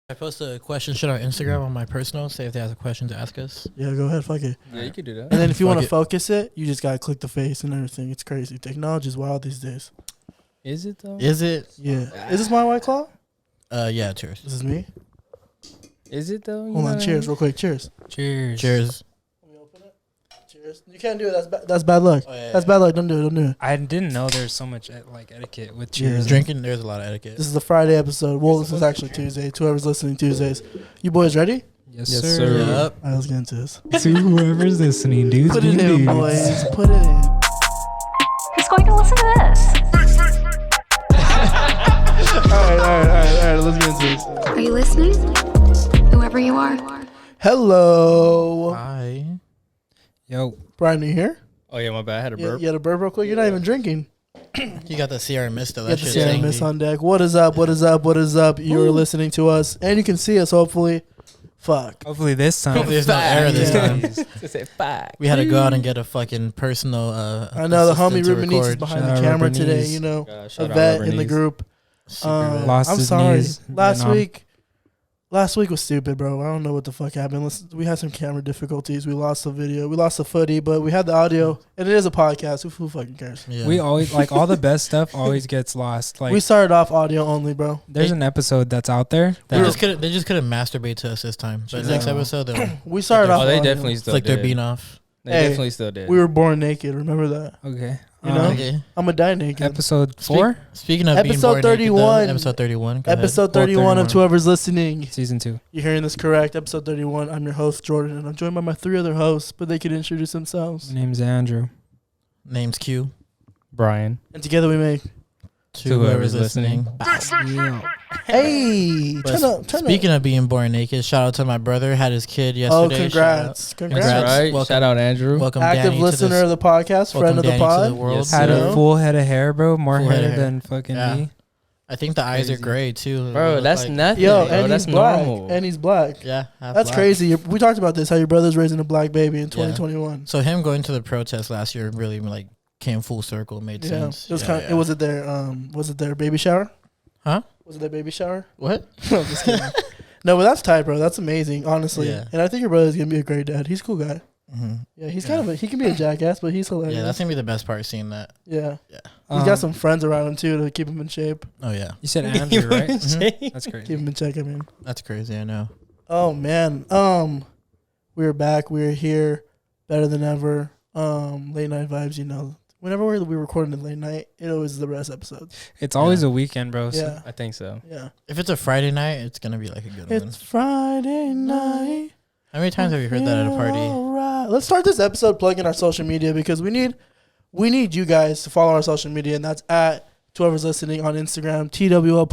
I post a question shit on Instagram on my personal. Say if they have a question to ask us. Yeah, go ahead. Fuck it. Yeah, you could do that. And then if you Fuck want to it. focus it, you just gotta click the face and everything. It's crazy. Technology is wild these days. Is it though? Is it? Yeah. Is this my White Claw? Yeah. Cheers. This is me. Is it though? Hold on. Cheers, real quick. Cheers. Cheers. Cheers. Let me open it. Cheers. You can't do it. That's bad luck. Oh, yeah, That's bad luck. Don't do it. Don't do it. I didn't know there's so much etiquette with Yeah. cheers. Drinking. There's a lot of etiquette. This is the Friday episode. Well, this is actually Tuesday. To whoever's listening, Tuesdays. You boys ready? Yes, Yes, sir. sir. Yep. All right, let's get into this. To whoever's listening, dudes. Put it in, dudes. boys. Put it in. Who's going to listen to this? All right. Let's get into this. Are you listening? Whoever you are. Hello. Hi. Yo. Brian, are you here? Oh yeah, my bad. I had a Yeah, burp. you had a burp real quick? You're not even drinking. You got the Sierra Mist though. Get That the shit's Sierra stinky. Mist on deck. What is up? What is up? What is up? You're listening to us, and you can see us. Hopefully, fuck. Hopefully this time. Hopefully there's no error this Yeah. time. We had to go out and get a fucking personal. I know the homie assistant to Ruben Neese is record. behind Shout the out camera Ruben today. Neese. You know, Shout a out vet Ruben in the Neese. group. Super vet. Lost I'm his sorry. knees. Last Vietnam. week was stupid, bro. I don't know what the fuck happened. We had some camera difficulties. We lost the video. We lost the footy, but we had the audio, and it is a podcast. Who fucking cares? Yeah. We always like all the best stuff always gets lost. Like We started off audio only, bro. there's an episode that's out there They that just couldn't masturbate to us this time. But next No. episode they'll We started off. Oh, they audio. definitely still flick their did. bean off. They Hey, definitely still did. We were born naked. Remember that? okay. You know? Okay. I'm gonna die naked. Episode 4, Speaking of being Episode born naked, 31. though, episode 31. Go ahead. Episode Well, 31 of 31. whoever's listening. season 2. You're hearing this correct. Episode 31. I'm your host, Jordan, and I'm joined by my 3 other hosts, but they can introduce themselves. My name's Andrew. Name's Q. Brian. And together we make. To whoever's listening. Hey! But Turn up. Speaking of being born naked, shout out to my brother. Had his kid Oh, yesterday. congrats. Congrats. Congrats. Right. Welcome. Shout out Andrew. Welcome Active Danny listener to of the podcast, friend of the Danny to pod. the world. Yes, Had sir. a A full head of hair, bro. More Full head hair of than fucking Yeah. me. I think the eyes are Crazy. gray too. It Bro, look that's like- nothing. Yo, bro. and That's he's black. normal. And he's black. Yeah, half That's black. crazy. We talked about this, how your brother's raising a black baby in 2021. So him going to the protest last year really like came full circle, made Yeah. sense. It was Yeah, kind of, yeah. was it their baby shower? Huh? Was it their baby shower? What? No, I'm just kidding. No, but that's tight, bro. That's amazing, honestly. Yeah. And I think your brother's gonna be a great dad. He's a cool guy. Mm-hmm. Yeah, he's kind of he can be a jackass, but he's hilarious. Yeah, that's gonna be the best part. Seeing that. yeah. Yeah. He's got some friends around him too to keep him in shape, Oh yeah, You said Andrew, right? Mhm. That's crazy. keep him in check. I mean, that's crazy. I know. oh man, we're back. We're here, better than ever. Late night vibes. You know, whenever we're recording at late night, it always is the best episodes. It's always Yeah. a weekend, bro. So Yeah, I think so. yeah. If it's a Friday night, it's gonna be like a good one. It's Friday night. How many times have you heard that at a party? Alright. Let's start this episode plugging our social media because we need you guys to follow our social media, and that's at whoever's listening on Instagram, TWL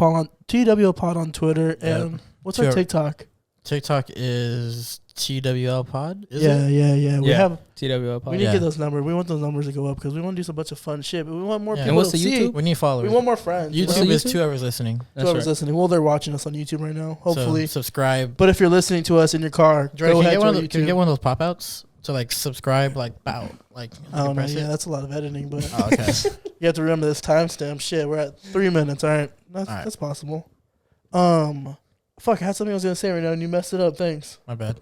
Pod on Twitter, and what's our Sure. TikTok? TikTok is TWL Pod. Is Yeah, it? yeah. We Yeah. have. TWL We need to Yeah. get those numbers. We want those numbers to go up because we want to do some bunch of fun shit. But we want more Yeah. people And what's to the see. YouTube? We need followers. We want more friends. you know? YouTube is YouTube? whoever's listening. That's Whoever's right. listening. Well, they're watching us on YouTube right now. Hopefully, So subscribe. but if you're listening to us in your car, Jordan, go can, you ahead get to one our of those, can you YouTube. get one of those pop outs? So like subscribe, like bow, like I don't know. press Yeah, it. that's a lot of editing, but Oh, okay. you have to remember this timestamp. Shit, we're at 3 minutes. All right, that's possible. Fuck, I had something I was gonna say right now, and you messed it up. Thanks. My bad.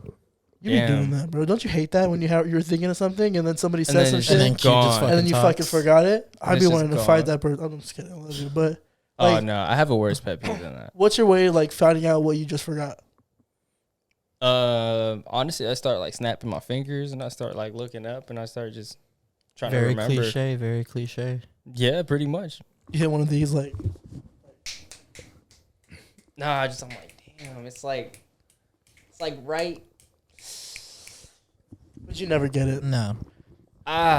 You be Damn. doing that, bro. Don't you hate that when you're thinking of something and then somebody says then some it's shit And then and Q just gone. fucking then you talks. fucking forgot it? I'd it's be just wanting to gone. fight that person. I'm just kidding. I love you, but Oh like, no, I have a worse pet peeve than that. what's your way of, like finding out what you just forgot? Honestly, I start like snapping my fingers and I start like looking up and I start just trying to Very remember. cliche. Very cliche. Yeah, pretty much. You hit one of these, like Nah, I'm like, damn, it's like right. but you never get it. No.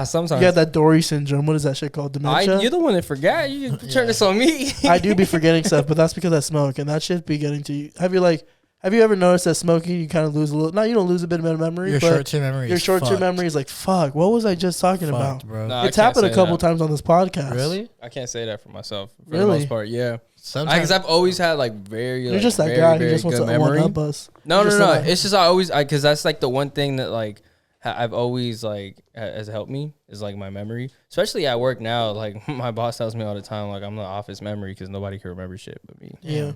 Sometimes You got that Dory syndrome. What is that shit called? Dementia. you're the one that forgot. You just turn this on me. I do be forgetting stuff, but that's because I smoke, and that shit be getting to you. Have you ever noticed that smoking, you kind of lose a little? No, you don't lose a bit of memory. Your but short-term memory. Your is short-term fucked. memory is like, fuck. What was I just talking about? Fucked, bro. Nah, I It's can't happened a say couple that. times on this podcast. Really? I can't say that for myself. For the Really? most part, yeah. Sometimes. Because I've always had like very. You're like, just that very, guy who very just wants good to one memory. up us. No, You're no, just no. that- It's just I always because that's like the one thing that like I've always like has helped me is like my memory, especially at work now. Like my boss tells me all the time, like I'm the office memory because nobody can remember shit but me. Yeah.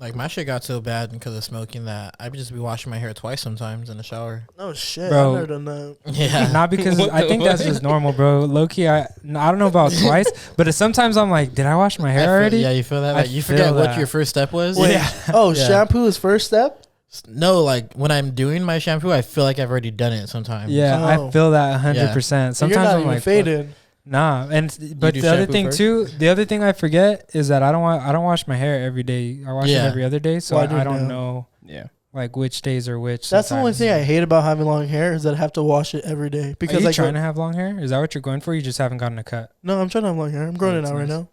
Like my shit got so bad because of smoking that I would just be washing my hair twice sometimes in the shower. No shit, Bro. I've never done that. Yeah. Not because What I the think that's fuck? just normal, bro. Low key, I don't know about twice, but sometimes I'm like, did I wash my hair already? Yeah, you feel that? I Like you feel forget what that. your first step was. Wait, Yeah. oh, Yeah. shampoo is first step? No, like when I'm doing my shampoo, I feel like I've already done it sometimes. Yeah, Oh. I feel that 100%. And you're Sometimes not I'm even like, faded. nah. And but do the other shampoo thing first? too, the other thing I forget is that I don't wash my hair every day. I wash it Yeah. every other day, so Well, I do I don't now. know Yeah. like which days are which. That's the only sometimes. thing I hate about having long hair is that I have to wash it every day. Are Because you like, trying to have long hair? Is that what you're going for? You just haven't gotten a cut. no, I'm trying to have long hair. I'm growing it that's out right nice. now.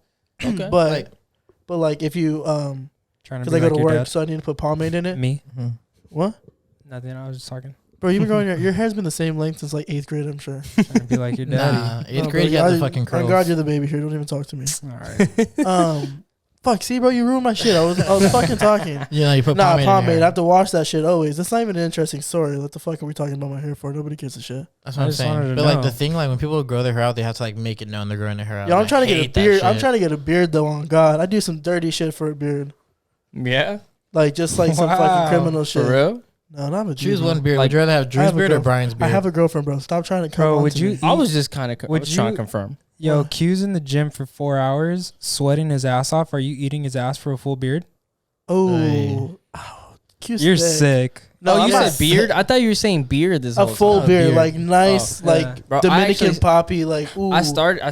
Okay. But Like- but like if you Trying to because be I go like to your work, dad. so I need to put pomade in it. Me? Mhm. What? Nothing. I was just talking. Bro, you've been growing your hair's been the same length since like 8th grade, I'm sure. Trying to be like your daddy. Nah, eighth No, grade, bro, you had I- the fucking curls. On God, you're the baby here. Don't even talk to me. All right. Fuck, see, bro, you ruined my shit. I was fucking talking. You know, you put Nah, pomade. in your pomade. hair. I have to wash that shit always. That's not even an interesting story. What the fuck are we talking about my hair for? Nobody gives a shit. That's I what I'm just wanted saying. to But like know. the thing, like when people grow their hair out, they have to like make it known they're growing their hair out. Yo, I'm And I trying to get a hate that beard. I'm shit. trying to get a beard though. On God, I do some dirty shit for a beard. Yeah. Like just like some fucking Wow. criminal shit. For real? No, not a Choose G, one bro. beard. Like, Would you rather have I Drew's have a beard or girl- Brian's beard? I have a girlfriend, bro. Stop trying to come Bro, on would to you me. I was just kind of Would was trying you- to confirm. Yo, What? Q's in the gym for 4 hours, sweating his ass off. Are you eating his ass for a full beard? Oh, cute. You're sick. No, Oh, I'm you not said beard? I thought you were saying beard this a whole full time. beard, beard. like nice, Oh, like yeah. Bro, I Dominican actually- poppy, like ooh. I started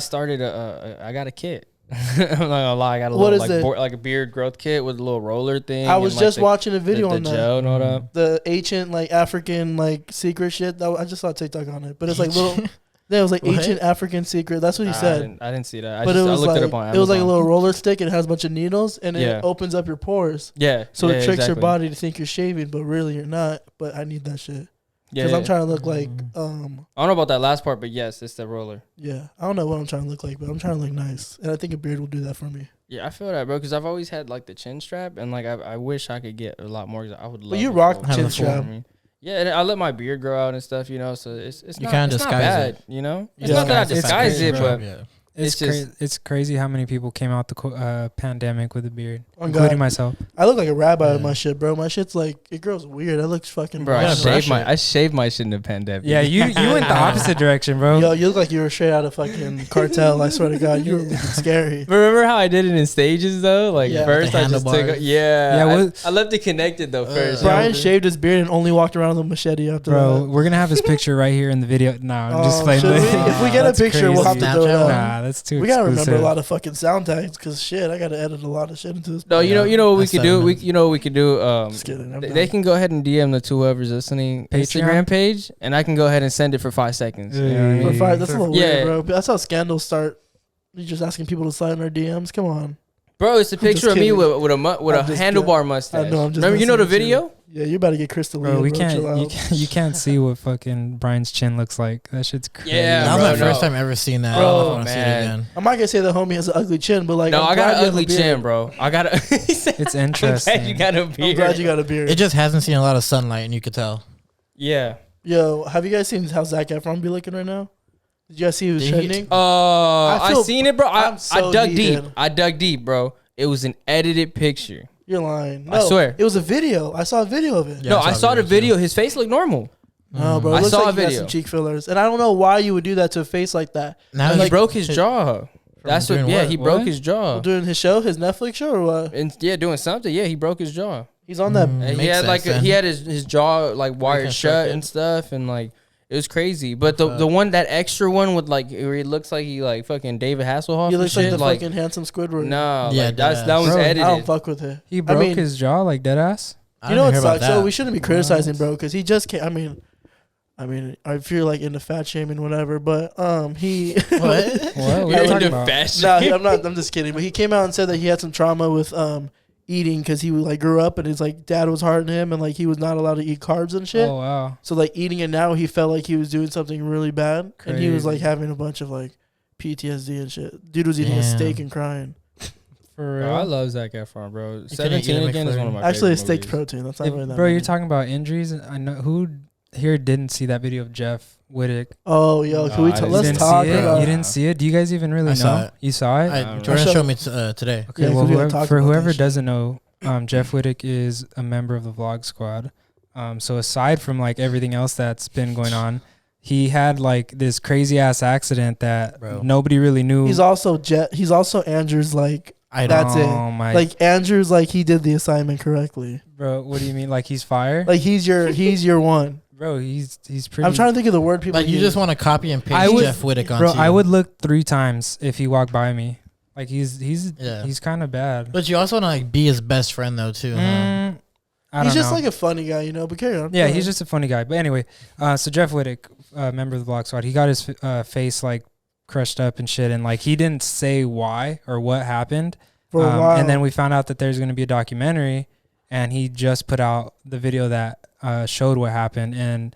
I got a kit. I'm not gonna lie, I got a What little is it? like a beard growth kit with a little roller thing. I was and, like, just watching a the video on that. gel and all that. The ancient like African like secret shit. I just saw a TikTok on it, but it's like little. Yeah, it was like What? ancient African secret. That's what he Nah, said. I didn't see that. I But just it I was looked like it up on Amazon. it was like a little roller stick. And it has a bunch of needles, and Yeah. it opens up your pores, Yeah. so yeah, it tricks your exactly. body to think you're shaving, but really you're not. But I need that shit Yeah, because yeah. I'm trying to look like I don't know about that last part, but yes, it's the roller. yeah. I don't know what I'm trying to look like, but I'm trying to look nice, and I think a beard will do that for me. Yeah, I feel that, bro, because I've always had like the chin strap, and like I wish I could get a lot more. 'Cause I would love. you a rock full- the Have chin a full- strap. Yeah, and I let my beard grow out and stuff, you know. So it's You not, kinda it's not disguise bad, it. you know. You It's not that I disguise it. disguise It's it, crazy, but yeah. It's It's just- it's crazy how many people came out the pandemic with a beard, On including God. myself. I look like a rabbi with Yeah. my shit, bro. My shit's like it grows weird. I look fucking. bro, gotta brush it. I shaved my shit in the pandemic. Yeah, you went the opposite direction, bro. Yo, you look like you were straight out of fucking cartel. I swear to God, you were looking scary. Remember how I did it in stages though? Like Yeah. first The I just took handlebars. Yeah, I, what- I left it connected though first. Brian Yeah. shaved his beard and only walked around with a machete after Bro, that. we're gonna have his picture right here in the video. Nah, I'm just Oh, playing. should we? If we get a That's picture, we'll have crazy. to throw it Snapchat up. Nah, that's too. We gotta remember exclusive. a lot of fucking sound tags because shit, I gotta edit a lot of shit into this. No, you know what we That's could 7 do. minutes. You know what we could do. Just kidding. I'm They done. can go ahead and DM the two whoever's listening Patreon? Instagram page, and I can go ahead and send it for 5 seconds. You know what I For mean? five, that's a little Yeah. weird, bro. But that's how scandals start. You just asking people to slide in our DMs. Come on. Bro, it's a I'm picture just of me kidding. with a I'm just handlebar mustache. I know. I'm just. Remember, you know the messing with video? Yeah, you about to get crystal. Bro, we can't. Chill You out. can't. You can't see what fucking Brian's chin looks like. That shit's crazy. Yeah, That was bro, my first no. time ever seeing that. Bro, I don't know if I want to see it man. again. I'm not gonna say the homie has an ugly chin, but like, No, I'm I got glad an you have a ugly beard. chin, bro. I got a. He said, It's I'm interesting. glad you got a beard. I'm glad you got a beard. It just hasn't seen a lot of sunlight, and you could tell. Yeah. Yo, have you guys seen how Zac Efron be looking right now? Did you guys see who's Did he- trending? I feel- seen it, bro. I'm so I dug heated. deep. I dug deep, bro. It was an edited picture. You're lying. I No, swear. it was a video. I saw a video of it. Yeah, no, I I saw saw the the video, video. His face looked normal. No, bro. It I looks saw like a he got video. some cheek fillers, and I don't know why you would do that to a face like that. Now He like, broke his jaw. That's what. doing Yeah, what? he broke What? his jaw. Doing his show, his Netflix show, or what? And yeah, doing something. Yeah, he broke his jaw. He's on that. And he Makes had like sense, he then. had his jaw like wired shut Reconstructed. and stuff, and like it was crazy. But the one that extra one with like where he looks like he like fucking David Hasselhoff. He and looks like shit, the fucking handsome Squidward. No, Yeah, like, that deadass. was Bro, I I don't edited. fuck with it. He broke mean, his jaw like dead ass. I You know what didn't hear about sucks? So that. we shouldn't be criticizing, bro, because he just can't. I mean, I feel like into fat shaming, whatever. But he. What? What? What are You're you talking into about? fashion. No, I'm not. I'm just kidding. But he came out and said that he had some trauma with eating because he like grew up and his like dad was hard on him and like he was not allowed to eat carbs and shit. Oh wow. So like eating it now, he felt like he was doing something really bad, and he was like Crazy. having a bunch of like PTSD and shit. Dude was eating a Damn. steak and crying. For Bro, real. I love Zac Efron, bro. couldn't eat 17 a again is one of McFlurry. my Actually, a favorite steak's movies. protein. That's not If- really that. bro, you're many. talking about injuries. I know who here didn't see that video of Jeff Whittick. Oh, yo, can No, we I talk? didn't You Let's didn't talk see it. about. You didn't see it. Do you guys even really I know? saw it. You saw it. I, don't Jordan know. showed me today. Okay, Yeah, 'cause well, we gotta talk for about that whoever shit. doesn't know, Jeff Wittick is a member of the Vlog Squad. So aside from like everything else that's been going on, he had like this crazy ass accident that nobody really knew. He's also Andrew's like. That's it. Like Andrew's like he did the assignment correctly. Bro, what do you mean? Like he's fire? Like he's your one. Bro, he's pretty. I'm trying to think of the word people Like you use. just want to copy and paste Jeff Wittick onto Bro, you. I would look 3 times if he walked by me. Like he's kind of bad. But you also want to like be his best friend though too. Huh? He's just like a funny guy, But carry on. Yeah, he's just a funny guy. But anyway, so Jeff Wittick, member of the Vlog Squad, he got his face like crushed up and shit, and like he didn't say why or what happened. For a while. And then we found out that there's going to be a documentary, and he just put out the video that showed what happened. And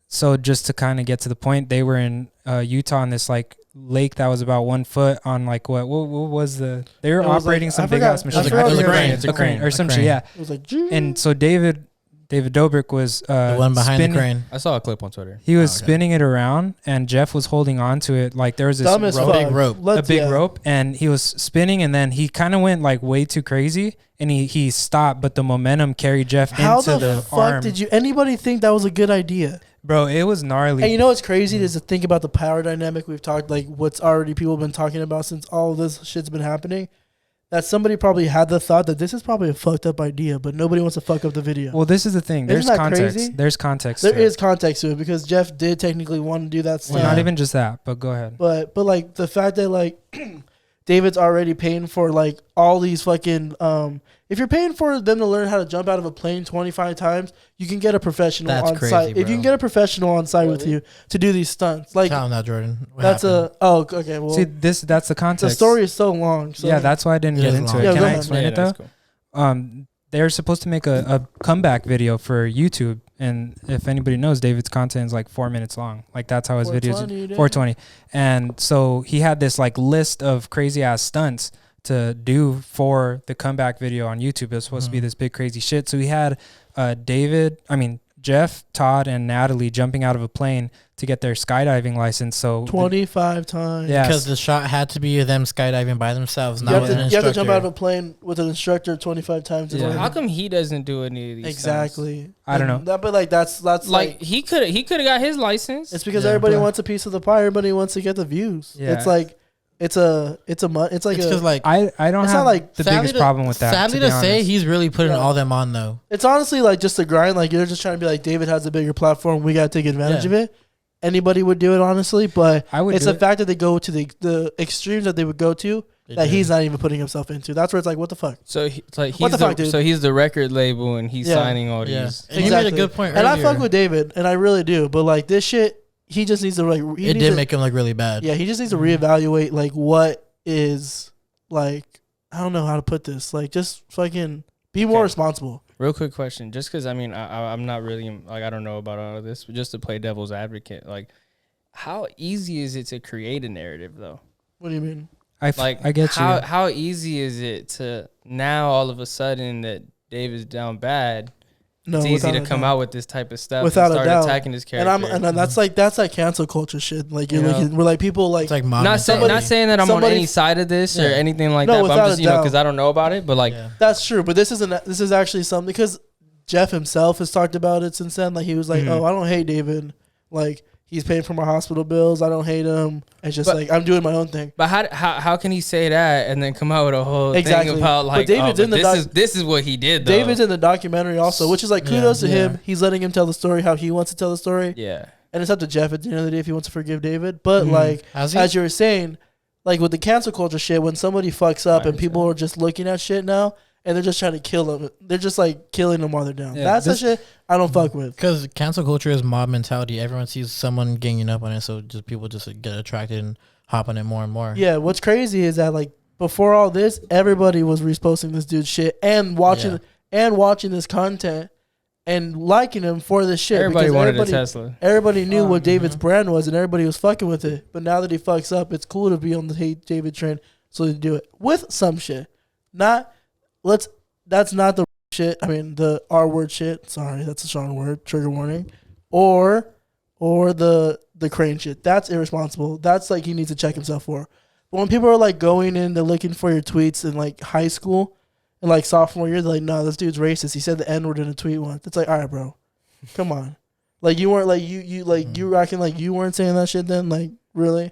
so just to kind of get to the point, they were in Utah in this like lake that was about 1 foot on like what was they were operating like, some big ass machine. It was a crane or some shit. Yeah. It was like, and so David Dobrik was the one behind the crane. I saw a clip on Twitter. He was spinning it around, and Jeff was holding on to it. Like there was this big rope, rope, and he was spinning, and then he kind of went like way too crazy, and he stopped, but the momentum carried Jeff into the fuck arm. did anybody think that was a good idea? Bro, it was gnarly. And you know what's crazy is to think about the power dynamic we've talked, like what's already people have been talking about since all of this shit's been happening. That somebody probably had the thought that this is probably a fucked up idea, but nobody wants to fuck up the video. Well, this is the thing. There's Isn't that context. crazy? There's context. There is context to it because Jeff did technically want to do that stuff. Well, not even just that, but go ahead. But like the fact that like David's already paying for like all these fucking if you're paying for them to learn how to jump out of a plane 25 times, you can get a professional on site. If you can get a professional on site with you to do these stunts, like tell him that, Jordan. Okay. Well, see that's the context. The story is so long. So. Yeah, that's why I didn't get into it. Yeah, Can I ahead. explain it though? Cool. They're supposed to make a comeback video for YouTube, and if anybody knows, David's content is like 4 minutes long. Like that's how his videos 420. And so he had this like list of crazy ass stunts to do for the comeback video on YouTube. It was supposed to be this big crazy shit. So he had Jeff, Todd, and Natalie jumping out of a plane to get their skydiving license. So 25 times. Yeah, because the shot had to be them skydiving by themselves. You have to jump out of a plane with an instructor 25 times. Yeah. How come he doesn't do any of these? Exactly. Stunts? I don't know. But like that's like he could have got his license. It's because everybody wants a piece of the pie. Everybody wants to get the views. Yeah. It's like it's because like I don't have like the biggest problem with that. Sadly to say, he's really putting all them on though. It's honestly like just a grind. Like you're just trying to be like, David has a bigger platform. We got to take advantage of it. Anybody would do it, honestly, but it's the fact that they go to the extremes that they would go to he's not even putting himself into. That's where it's like, what the fuck? So it's like he's the record label and he's signing all these. And you made a good point earlier. And I fuck with David, and I really do. But like this shit, he just needs to like. It did make him look really bad. Yeah, he just needs to reevaluate like what is like. I don't know how to put this. Like, just fucking be more responsible. Real quick question, just because I'm not really like I don't know about all of this, but just to play devil's advocate, like how easy is it to create a narrative though? What do you mean? I get you. How easy is it to now all of a sudden that David's down bad? No, it's easy to come out with this type of stuff without and start a doubt. attacking his character. And that's like cancel culture shit. Like you're looking, we're like people like, not saying that I'm on any side of this or anything like that. But I'm just because I don't know about it. But like that's true. But this is actually something because Jeff himself has talked about it since then. Like he was like, oh, I don't hate David. Like he's paying for my hospital bills. I don't hate him. It's just like I'm doing my own thing. But how can he say that and then come out with a whole thing about like this is what he did though. David's in the documentary also, which is like kudos to him. He's letting him tell the story how he wants to tell the story. Yeah. And it's up to Jeff at the end of the day if he wants to forgive David. But like as you were saying, like with the cancel culture shit, when somebody fucks up and people are just looking at shit now and they're just trying to kill them. They're just like killing them while they're down. That's the shit I don't fuck with. Because cancel culture is mob mentality. Everyone sees someone ganging up on it, so just people just get attracted and hop on it more and more. Yeah, what's crazy is that like before all this, everybody was reposting this dude's shit and watching this content and liking him for this shit. Everybody wanted a Tesla. Everybody knew what David's brand was, and everybody was fucking with it. But now that he fucks up, it's cool to be on the hate David trend, so they do it with some shit. That's not the shit. I mean, the R word shit. Sorry, that's a strong word. Trigger warning. Or the crane shit. That's irresponsible. That's like he needs to check himself for. But when people are like going in, they're looking for your tweets in like high school, in like sophomore year, they're like, no, this dude's racist. He said the N-word in a tweet once. It's like, all right, bro, come on. Like you weren't like you were acting like you weren't saying that shit then, like really,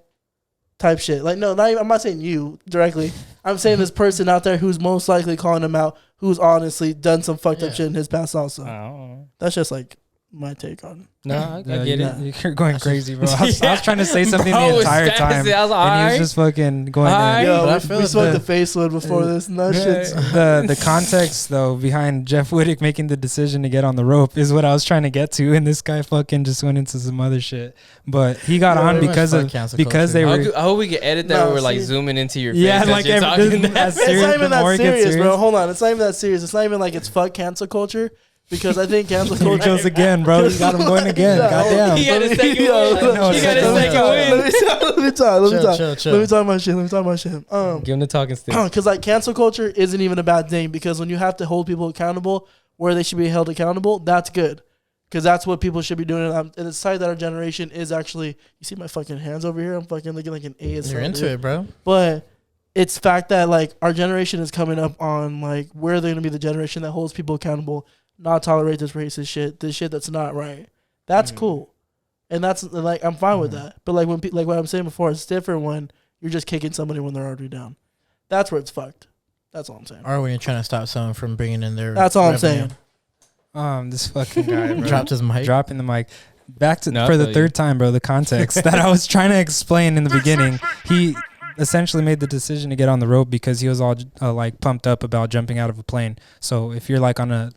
type shit. Like no, not even, I'm not saying you directly. I'm saying this person out there who's most likely calling him out, who's honestly done some fucked up shit in his past also. That's just like my take on. No, I get it. You're going crazy, bro. I was trying to say something the entire time, I was like, and he was just fucking going. Yo, we smoked the face wood before this, and that shit's the context though behind Jeff Wittick making the decision to get on the rope is what I was trying to get to, and this guy fucking just went into some other shit. But he got on because they were. I hope we can edit that. Where we're like zooming into your face. Yeah, like it's not even that serious, bro. Hold on, it's not even that serious. It's not even like it's fuck cancel culture. Because I think cancel culture. He goes again, bro. You got him going again. Goddamn. He got a second win. He got a second win. Let me talk my shit. Give him the talking stick. Because like cancel culture isn't even a bad thing. Because when you have to hold people accountable where they should be held accountable, that's good. Because that's what people should be doing. And it's tight that our generation is actually. You see my fucking hands over here? I'm fucking looking like an AS. You're into it, bro. But it's fact that like our generation is coming up on like where they're gonna be the generation that holds people accountable. Not tolerate this racist shit, this shit that's not right. That's cool, and that's like I'm fine with that. But like when like what I'm saying before, it's different when you're just kicking somebody when they're already down. That's where it's fucked. That's all I'm saying. Or when you're trying to stop someone from bringing in their. That's all I'm saying. This fucking guy bro. Dropped his mic. Dropping the mic. Back to for the third time, bro. The context that I was trying to explain in the beginning. He essentially made the decision to get on the rope because he was all like pumped up about jumping out of a plane. So if you're like on a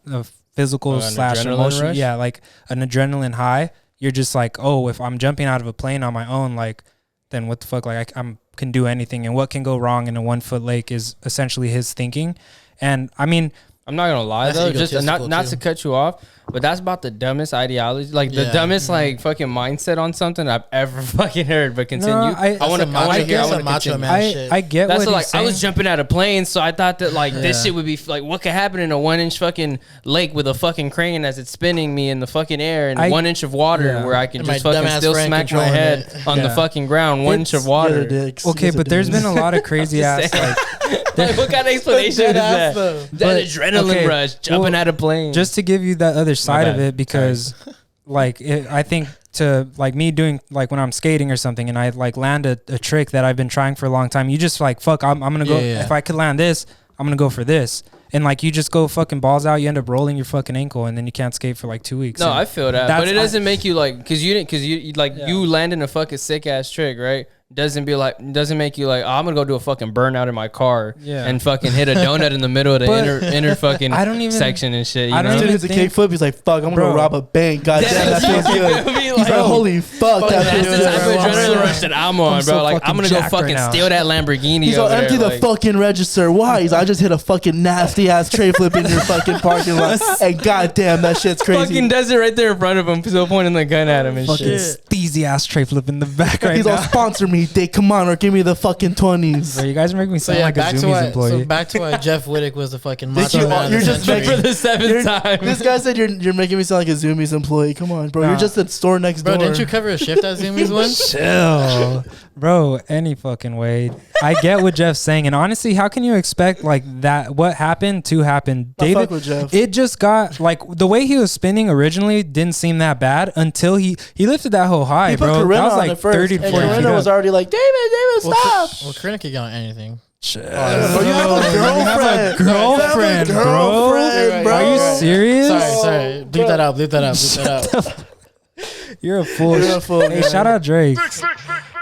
physical slash emotion, rush? Yeah, like an adrenaline high, you're just like, oh, if I'm jumping out of a plane on my own, like, then what the fuck, like I can do anything, and what can go wrong in a 1 foot lake is essentially his thinking. And I mean, I'm not gonna lie though, just not to cut you off, but that's about the dumbest ideology, like the dumbest like fucking mindset on something I've ever fucking heard. But continue. No, I want to macho man shit. I get that's what like he's saying. I was jumping out of planes, so I thought that like this shit would be like what could happen in a 1 inch fucking lake with a fucking crane as it's spinning me in the fucking air and 1 inch of water where I can just fucking still smack my head on the fucking ground. 1 inch of water. Okay, but there's been a lot of crazy ass like what kind of explanation is that? That adrenaline rush, jumping out of plane. Just to give you that other side of it, because like I think to like me doing like when I'm skating or something and I like land a trick that I've been trying for a long time, you just like fuck, I'm gonna go. If I could land this, I'm gonna go for this. And like you just go fucking balls out, you end up rolling your fucking ankle, and then you can't skate for like 2 weeks. No, I feel that, but it doesn't make you like because you like you landing a fucking sick ass trick, right? Doesn't make you like, oh, I'm gonna go do a fucking burnout in my car and fucking hit a donut in the middle of the inner fucking section and shit. I don't even hit a kickflip. He's like, fuck, I'm gonna go rob a bank. God damn, that feels good. He's like, holy fuck, that feels good. That's the type of adrenaline rush that I'm on, bro. Like I'm gonna go fucking steal that Lamborghini. He's gonna empty the fucking register. Why? He's I just hit a fucking nasty ass tray flip in your fucking parking lot, and goddamn, that shit's crazy. Fucking does it right there in front of him, still pointing the gun at him and shit. Steezy ass tray flip in the back right now. He's all sponsor me, Dick. Come on, or give me the fucking 20s. Bro, you guys are making me sound like a Zoomies employee. So back to why Jeff Wittick was the fucking macho man. You're just for the 7th time. This guy said you're making me sound like a Zoomies employee. Come on, bro. You're just at store next door. Bro, didn't you cover a shift at Zoomies once? Chill. Bro, any fucking way. I get what Jeff's saying. And honestly, how can you expect like that, what happened to happen? David, it just got like the way he was spinning originally didn't seem that bad until he lifted that whole high, bro. That was like 30 to 40 feet. Corinna was already like, David, stop. Well, Corinna could get on anything. Bro, you have a girlfriend, bro. Are you serious? Sorry. Bleep that out. You're a fool. Hey, shout out Drake.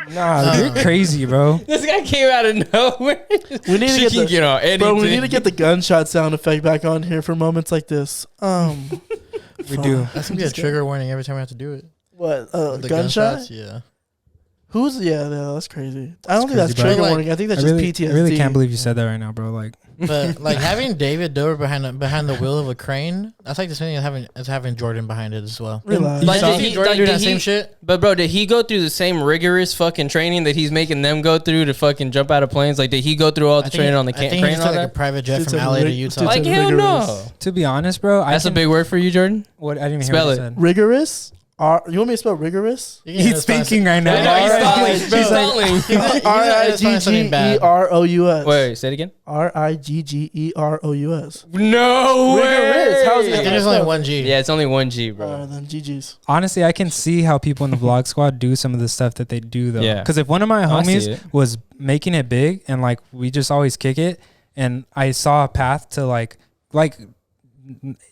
Nah, you're crazy, bro. This guy came out of nowhere. We need to get on anything. Bro, we need to get the gunshot sound effect back on here for moments like this. We do. That's gonna be a trigger warning every time we have to do it. What? Gunshot? Yeah. That's crazy. I don't think that's trigger warning. I think that's just PTSD. I really can't believe you said that right now, bro. Like, but like having David Dover behind the wheel of a crane, that's like the same thing as having Jordan behind it as well. Realize. Like, Jordan do that same shit. But bro, did he go through the same rigorous fucking training that he's making them go through to fucking jump out of planes? Like, did he go through all the training on the crane? He took like a private jet from LA to Utah. Like hell no. To be honest, bro, that's a big word for you, Jordan. What? I didn't even spell hear it. What you said. Rigorous. You want me to spell rigorous? He's thinking right now. He's stalling. Riggerous. Wait, say it again. Riggerous. No Rigorous. How's it? There's only one G. Yeah, it's only one G, bro. Then GG's. Honestly, I can see how people in the vlog squad do some of the stuff that they do though. Yeah. Because if one of my I see homies it. was making it big and like we just always kick it, and I saw a path to like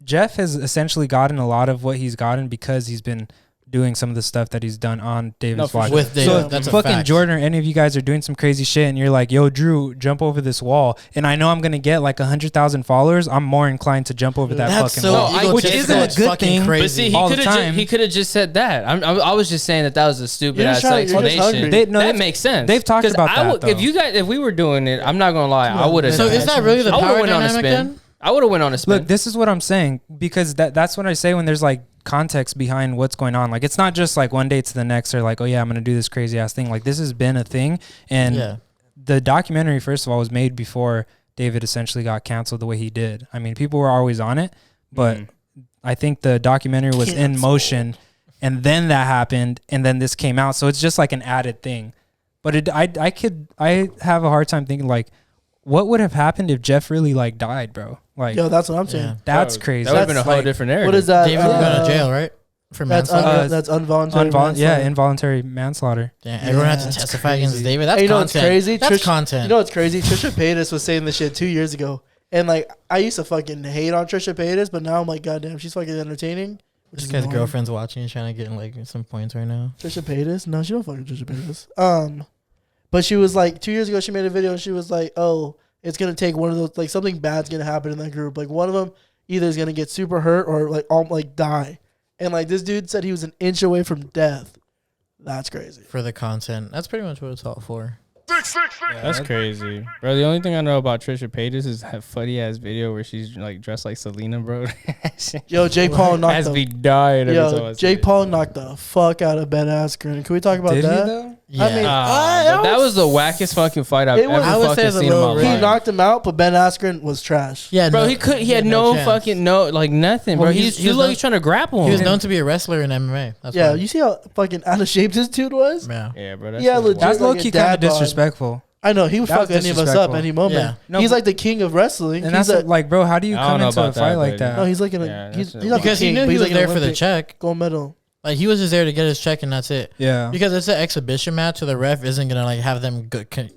Jeff has essentially gotten a lot of what he's gotten because he's been doing some of the stuff that he's done on David's vlog. With David, So if that's a fucking fact. Jordan or any of you guys are doing some crazy shit and you're like, yo, Drew, jump over this wall, and I know I'm gonna get like 100,000 followers, I'm more inclined to jump over that That's fucking so wall. which egotistical. isn't a It's good fucking thing. crazy. But see, all the time. he could have just said that. I was just saying that was a stupid You're ass just trying- you're just explanation. hungry. That makes sense. they've talked 'Cause about I that, would- If though. you guys, if we were doing it, I'm not gonna lie, I would have. So is that really the I would power have went on a dynamic spin. then? I would have went on a spin. Look, this is what I'm saying, because that's what I say when there's like context behind what's going on. Like, it's not just like one day to the next or like, oh yeah, I'm gonna do this crazy ass thing. Like, this has been a thing, and Yeah. the documentary, first of all, was made before David essentially got canceled the way he did. I mean, people were always on it, but I think the documentary was in motion, and then that happened, and then this came out, so it's just like an added thing. But I have a hard time thinking like, what would have happened if Jeff really like died, bro? Like, Yo, that's what I'm saying. Yeah. that's Bro, crazy. That would have been a That's whole like- different narrative. What is that? David would go to jail, right? For That's manslaughter. that's involuntary. Involuntary manslaughter. Damn, everyone had to that's testify against crazy. David. That's Hey, you know content. what's crazy? That's Trish- content. You know what's crazy? Trisha Paytas was saying this shit 2 years ago, and like I used to fucking hate on Trisha Paytas, but now I'm like, goddamn, she's fucking entertaining. Which This is guy's annoying. girlfriend's watching and trying to get like some points right now. Trisha Paytas? No, she don't fucking Trisha Paytas. But she was like 2 years ago. She made a video. And she was like, "Oh, it's gonna take one of those. Like something bad's gonna happen in that group. Like one of them either is gonna get super hurt or like die." And like this dude said he was an inch away from death. That's crazy. For the content. That's pretty much what it's all for. That's crazy, bro. The only thing I know about Trisha Paytas is that funny ass video where she's like dressed like Selena, bro. Yo, Jake Paul knocked Has the me dying every time I Yo, see Jake it. Paul knocked the fuck out of Ben Askren. Can we talk about Did that? he though? Yeah. I mean, But that was the wackest fucking fight I've It was- ever I would say fucking it's a seen in my little life. He knocked him out, but Ben Askren was trash. Yeah, Bro, no, he had no chance. fucking nothing, Well, bro. he's He's trying to grapple him. He was known to be a wrestler in MMA. That's Yeah, why. you see how fucking out of shape this dude was? Yeah. Yeah, bro. That's Yeah, just legit. wild. That's low like a key kind dad of bod. disrespectful. I know he would That fuck was any of us up disrespectful. any moment. Yeah. No, He's but- like the king of wrestling. And He's that's a, like, bro, how do you I don't come know into a about fight that, like but- that? no, he's like Yeah, he's that's not the Because he king, knew but he he's was like there an for the Olympic check. gold medal. Like he was just there to get his check and that's it. Yeah. Because it's an exhibition match, so the ref isn't gonna like have them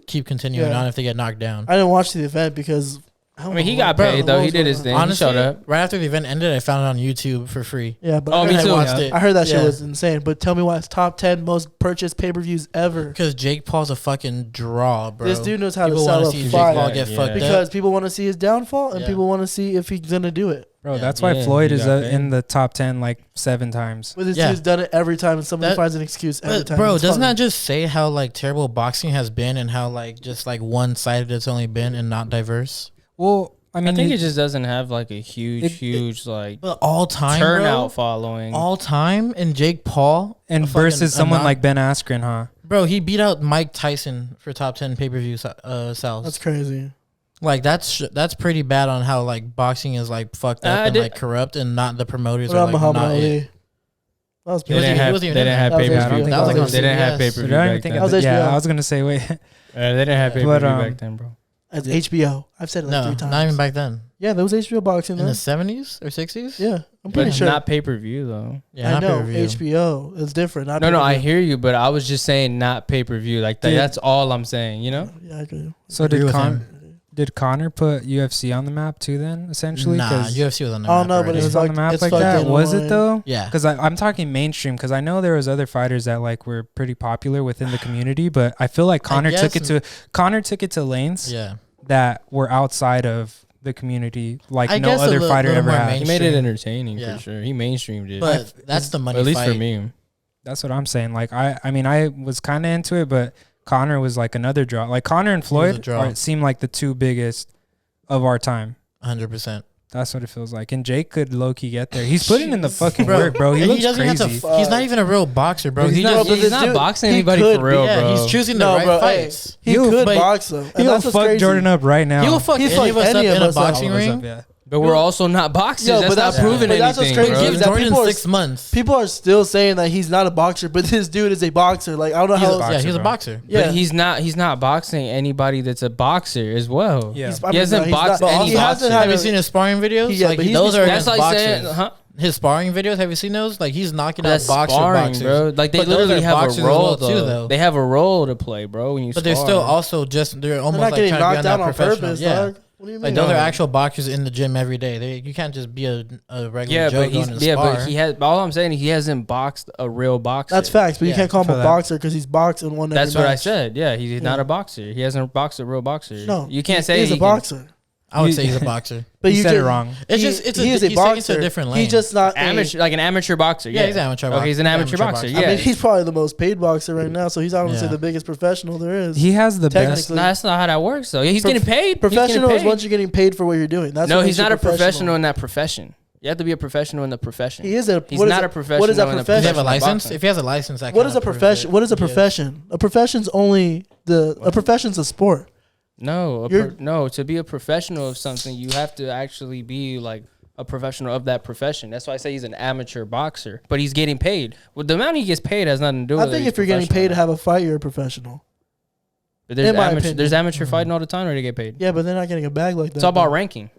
keep continuing Yeah. on if they get knocked down. I didn't watch the event because I mean, he got paid though. He did his thing. Honestly, He showed up. right after the event ended, I found it on YouTube for free. Yeah, but Oh, I me heard, too. I watched Yeah. it. I heard that shit Yeah. was insane. But tell me why it's top 10 most purchased pay-per-views ever. Because Jake Paul's a fucking draw, bro. This dude knows how People to wanna sell see a Jake fight Paul get Yeah. fucked because up. people want to see his downfall and Yeah. people want to see if he's gonna do it. Bro, Yeah. that's why Yeah, Floyd he is got paid. in the top 10 like 7 times. But this Yeah. dude's done it every time, and somebody That- finds an excuse every But time. bro, It's doesn't funny. that just say how like terrible boxing has been and how like just like one sided it's only been and not diverse? Well, I I mean, think it just doesn't have like a It- huge like But all time, turnout bro, following. all time, and Jake Paul and a fucking- versus someone a like Ben Askren, huh? bro, he beat out Mike Tyson for top 10 pay per view sales. That's crazy. Like that's pretty bad on how like boxing is like fucked up and like corrupt and not the promoters What are about like Muhammad not Ali? it. That was They He didn't wasn't have even they in didn't that. have That was pay per HBO. view. That was like on They didn't have CBS. pay per So view I don't even back think then. That was of yeah, HBO. I was gonna say wait. They didn't have pay per But, view back then, bro. As HBO. I've said it like No, 3 times. not even back then. Yeah, there was HBO boxing In then. the 70s or 60s? Yeah, I'm pretty But sure. not pay per view though. Yeah, I not know pay-per-view. HBO is different. Not No, I pay-per-view. hear you, but I was just saying not pay per view. Like that, Dude. that's all I'm saying. You know? Yeah, I agree. So Agree with did Connor put UFC on the map too? Then essentially, Nah, 'Cause UFC was on the I map don't know, but already. it it's was on like- the map it's like fucked that. in Was line. it though? Yeah. Because I'm talking mainstream. Because I know there was other fighters that like were pretty popular within the community, but I feel like Connor took it to lanes Yeah. that were outside of the community, like I no guess a other little- fighter little ever more had. He made it Mainstream. entertaining Yeah. for sure. He mainstreamed it, But that's the money at least fight. for me. That's what I'm saying. Like I mean, I was kind of into it, but Connor was like another draw. Like Connor and Floyd draw. seem like the two biggest of our time. 100%. That's what it feels like. And Jake could low key get there. He's putting in the fucking Bro, work, bro. He and looks doesn't crazy. have to. He's not even a real boxer, bro. Bro, He's he not. just, but he's this not dude- boxing he anybody could for be, real, yeah, bro. he's choosing No, the right bro, fights. He He'll- could but box though. And He'll that's what's fuck crazy. Jordan up right now. He will fuck He'd any fuck of us any up of in a us up. boxing ring. Yeah. But we're also not boxers. Yo, that's not proving anything. That's what's crazy. Bro. Is that Jordan people 6 months. People are still saying that he's not a boxer, but this dude is a boxer. Like I don't know how. He's a boxer. Yeah, But he's not boxing anybody that's a boxer as well. Yeah. I He mean, hasn't no, he's boxed not- any he hasn't boxer. had Have you a- seen his sparring videos? Yeah, like but he's those are That's against like boxers. saying, huh? His sparring videos, have you seen those? Like he's knocking That's out sparring, boxers, bro. Like they But those literally are have boxers a as role well, too, though. though. They have a role to play, bro. When you But they're spar. still also they're almost not like getting trying to be knocked on down that on professional. purpose, Yeah. dog. What do you mean? Like those are actual boxers in the gym every day. You can't just be a regular Joe going to spar. but he has. All I'm saying, he hasn't boxed a real boxer. That's facts, but you Yeah, can't call him for a that. boxer because he's boxed and won every That's what I match. said. Yeah, he's not Yeah. a boxer. He hasn't boxed a real boxer. No, you can't say he's a he can- boxer. I would say he's a boxer. But you said just- it wrong. It's he- just it's he is a he's taking it to boxer. a different lane. He's just not Amateur, like an amateur boxer. Yeah, he's an amateur boxer. Okay, he's an amateur boxer. boxer. Yeah, I mean, he's probably the most paid boxer right now, so he's I don't say Yeah. the biggest professional there is. He has the Technically- best. no, that's not how that works. Though he's getting paid. Professional He's is once you're getting paid for what you're doing. That's no, what he's makes you not a professional in that profession. You have to be a professional in the profession. He is a. He's what is not a- a professional. What is that in the Does he have a profession? license? boxing. If he has a license, that What kinda is a proves profession? it. What is a Yes. profession? A profession's only a profession's a sport. No, You're- no. To be a professional of something, you have to actually be like a professional of that profession. That's why I say he's an amateur boxer, but he's getting paid. Well, the amount he gets paid has nothing to do with I it. think He's if you're getting professional. paid to have a fight, you're a professional. But there's in my amateur, opinion. there's amateur fighting all the time where they get paid. Yeah, but they're not getting a bag like that. It's all about though. ranking.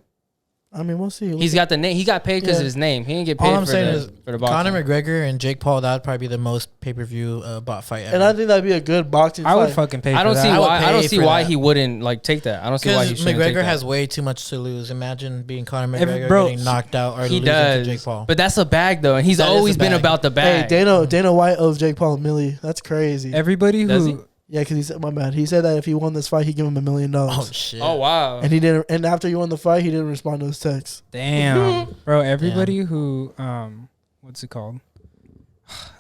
I mean, we'll see. He's got the name. He got paid because Yeah. of his name. He didn't get paid All I'm for, saying the, is for the boxing. Conor McGregor and Jake Paul. That would probably be the most pay-per-view bot fight ever. and I think that'd be a good boxing. I would fight. fucking pay I for don't that. see I would why. I don't pay see for why that. he wouldn't like take that. I don't see why he Because shouldn't take McGregor that. has way too much to lose. Imagine being Conor Every- McGregor bro, getting knocked out or He losing does, to Jake Paul. but that's a bag though, and he's That is always a been bag. about the Hey, bag. Dana White owes Jake Paul $1 million. That's crazy. Everybody Does he? who Yeah, because he said, my bad. He said that if he won this fight, he'd give him $1 million. oh shit! Oh wow! And he didn't. And after he won the fight, he didn't respond to his texts. damn, bro. Everybody who what's it called?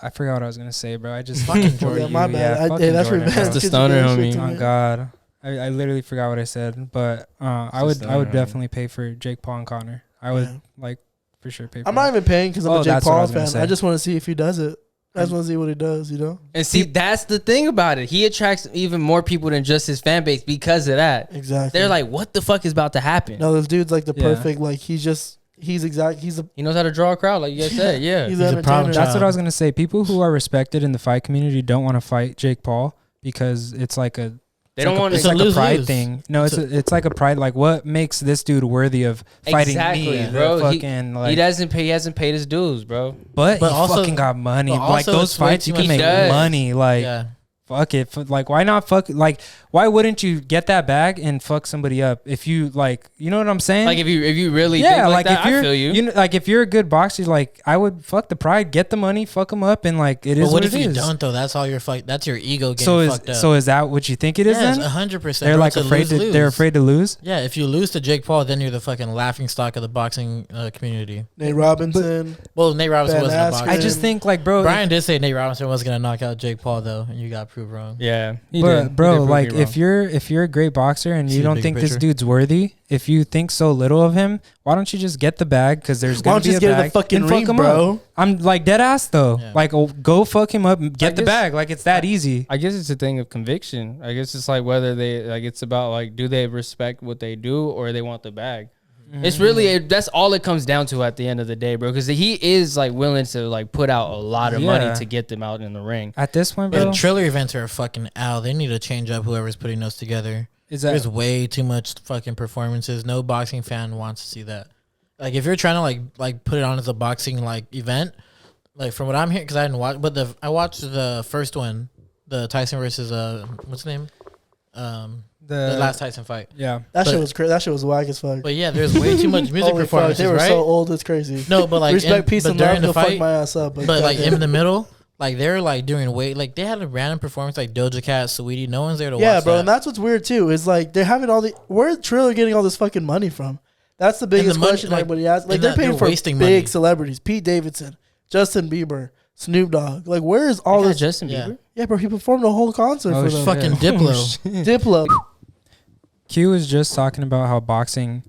I forgot what I was gonna say, bro. I just Fucking Yeah, Jordan. my bad. fucking Hey, that's Jordan, revenge. bro. That's the Kids stoner, do that homie. shit to Oh me. God, I literally forgot what I said, but I would stoner. definitely pay for Jake Paul and Connor. I would Yeah. like for sure pay. For I'm not that. even paying because I'm Oh, a Jake that's what I Paul was gonna fan. say. I just want to see if he does it. I just want to see what he does, you know? And see, that's the thing about it. He attracts even more people than just his fan base because of that. Exactly. They're like, "What the fuck is about to happen?" no, this dude's like the Yeah. perfect, like, he's a, He knows how to draw a crowd, like you guys said. Yeah, he's He's an a problem entertainer. child. That's what I was gonna say. People who are respected in the fight community don't want to fight Jake Paul because it's like a they don't want it's a like a lose-lose. pride thing. No, it's like a pride. Like, what makes this dude worthy of fighting Exactly, me, bro. The He- fucking, He like, doesn't pay. He hasn't paid his dues, bro. but he also- fucking got money. but Like also those it's way fights, too you can much make money. money. Like, Yeah. fuck it. Like, why not fuck? Like, why wouldn't you get that bag and fuck somebody up if you like? You know what I'm saying? Like if you really yeah, think like that, if you're, I feel you. know, like if you're a good boxer, like I would fuck the pride, get the money, fuck them up, and like it is But what if it you is. don't though? That's all your fight. That's your ego getting So fucked up. is that what you think it is yes, then? 100%. They're bro. like It's a afraid to. lose-lose. They're afraid to lose. Yeah, if you lose to Jake Paul, then you're the fucking laughing stock of the boxing community. Nate Robinson. Well, Nate Robinson Ben wasn't a Askren. boxer. I just think like, bro, Brian did say Nate Robinson was gonna knock out Jake Paul though, and you got proved wrong. yeah, he but did. He did bro, prove like me if you're a great boxer and See you the don't big think this picture? dude's worthy, if you think so little of him, why don't you just get the bag? Because there's Why gonna don't you be just a get in the bag fucking and fuck ring, him bro? up. I'm like dead ass though. Yeah. Like, go fuck him up, and get the guess- bag. Like it's that easy. I guess it's a thing of conviction. I guess it's like whether they like it's about like do they respect what they do or they want the bag. It's really that's all it comes down to at the end of the day, bro. Because he is like willing to like put out a lot of Yeah. money to get them out in the ring. At this point, Yeah, bro, Triller events are fucking out. They need to change up whoever's putting those together. is that There's way too much fucking performances. No boxing fan wants to see that. Like if you're trying to like put it on as a boxing like event, like from what I'm hearing, because I didn't watch, but I watched the first one, the Tyson versus what's his name, the last Tyson fight. yeah. That But- shit was crazy. That shit was whack as fuck. But yeah, there's way too much music Holy fuck, performances, they were right? so old. It's crazy. No, but like Respect, peace, but and during love. the They'll fuck fight, my ass up. but like goddamn. in the middle, like they're like doing like they had a random performance like Doja Cat, Saweetie. No one's there to yeah, watch bro, that. and that's what's weird too. Is like they're having all the where's Triller getting all this fucking money from? That's the biggest money, question like, everybody asks. Like and they're that paying they're for wasting big money. celebrities: Pete Davidson, Justin Bieber, Snoop Dogg. Like where is all They got this? Justin Yeah. Bieber. Yeah, bro, he performed a whole concert Oh, for shit. them. fucking Diplo. Diplo. Q was just talking about how boxing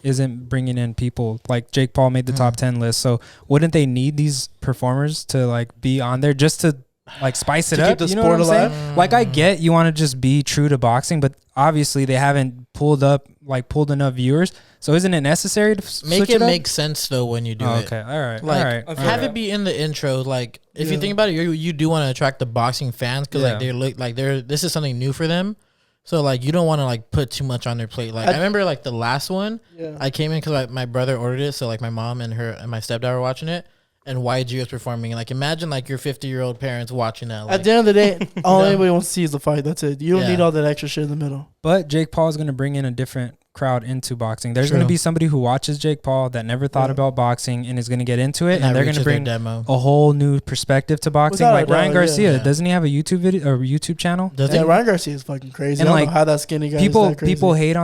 isn't bringing in people. Like Jake Paul made the top 10 list, so wouldn't they need these performers to like be on there just to like spice it To up. keep the You know what I'm sport saying? alive? Like I get you want to just be true to boxing, but obviously they haven't pulled enough viewers. So isn't it necessary to Make switch it up? make sense though when you do it. Okay, all right, Like, all right. have it be in the intro. Like, if you Yeah. think about it, you do want to attract the boxing fans because like they look like this is something new for them. So like you don't want to like put too much on their plate. Like I remember like the last one, I came in because like, my brother ordered it. So like my mom and my stepdad were watching it, and YG was performing. And like imagine like your 50-year-old parents watching that. Like, At the end of the day, all anybody wants to see is the fight. That's it. You don't Yeah. need all that extra shit in the middle. But Jake Paul is going to bring in a different crowd into boxing. There's going to True. be somebody who watches Jake Paul that never thought about boxing and is going to get into it, and they're going to bring demo. a whole new perspective to boxing. Without Like a doubt, Ryan Garcia, yeah. doesn't he have a YouTube video or YouTube channel? Does Yeah, it? Ryan Garcia is fucking crazy. And, I don't like, know how that skinny guy is People that crazy. hate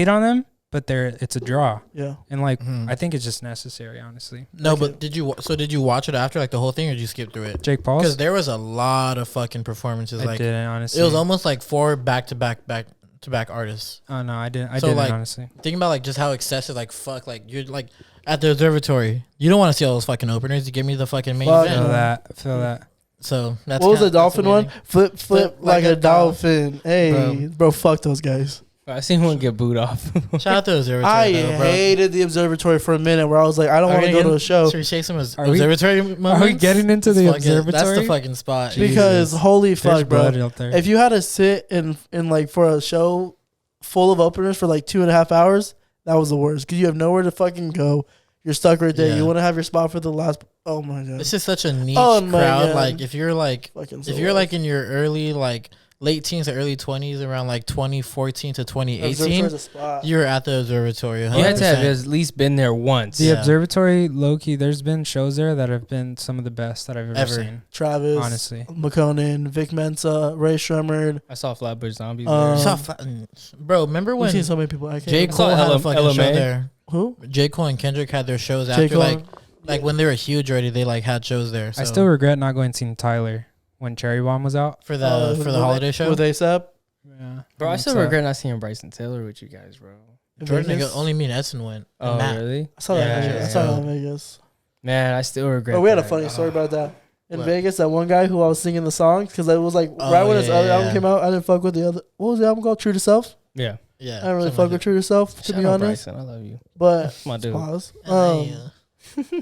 on them, but it's a draw. Yeah. And like Mhm. I think it's just necessary, honestly. No, but did you watch it after like the whole thing, or did you skip through it? Jake Paul's. Because there was a lot of fucking performances. I Like didn't honestly. it was almost like 4 back-to-back artists. Oh no, I didn't. I So, didn't like, honestly. Think about like just how excessive, like fuck, like you're like at the observatory. You don't want to see all those fucking openers. You give me the fucking main Fuck Feel event. no. that. Feel that. So that's What was kinda- the dolphin that's one? amazing. Flip Flip like a dolphin. Hey, bro, fuck those guys. I seen one get booed off. Shout out to the observatory. I though, bro. hated the observatory for a minute where I was like, I don't want to go to a show Should we say some Are we- observatory moments? Are we getting into the Fuck it. That's the observatory? fucking spot. because holy There's fuck, bro. blood out there. If you had to sit in like for a show full of openers for like 2.5 hours, that was the worst because you have nowhere to fucking go. You're stuck right there. Yeah. You want to have your spot for the last. Oh my god. This is such a niche Oh my crowd. God. Like if you're like Fucking if you're like in your early like late teens to early 20s, around like 2014 to 2018, Observatory's a spot. you're at the observatory. 100%. You had to have at least been there once. The Yeah. observatory, low key, there's been shows there that have been some of the best that I've ever Ever. seen. Travis, Honestly. McConan, Vic Mensa, Ray Shremmerd. I saw Flatbush Zombies. Um, there. Bro, remember We've when seen so many people. I can't J. remember. Cole had a L- fucking show LMA. there? Who? J. Cole and Kendrick had their shows J. after Cole. like when they were huge already. They like had shows there. So I still regret not going and seeing Tyler when Cherry Bomb was out. for the holiday show. with ASAP. Yeah. Bro, I still regret not seeing Bryson Taylor with you guys, bro. Jordan Vegas? nigga, only me and Edson went. And Oh, Matt. really? I saw that. Yeah, in Vegas. yeah, I saw yeah. that in Vegas. Man, I still regret. But we had a that. funny story about that. In What? Vegas, that one guy who I was singing the songs because it was like Oh, right when his yeah, other yeah, album yeah. came out, I didn't fuck with the other. What was the album called? True to Self. Yeah. Yeah, I didn't really something fuck like with True to Self, to Shout be out honest. Bryson, I love you. But My dude. pause. that. Yeah.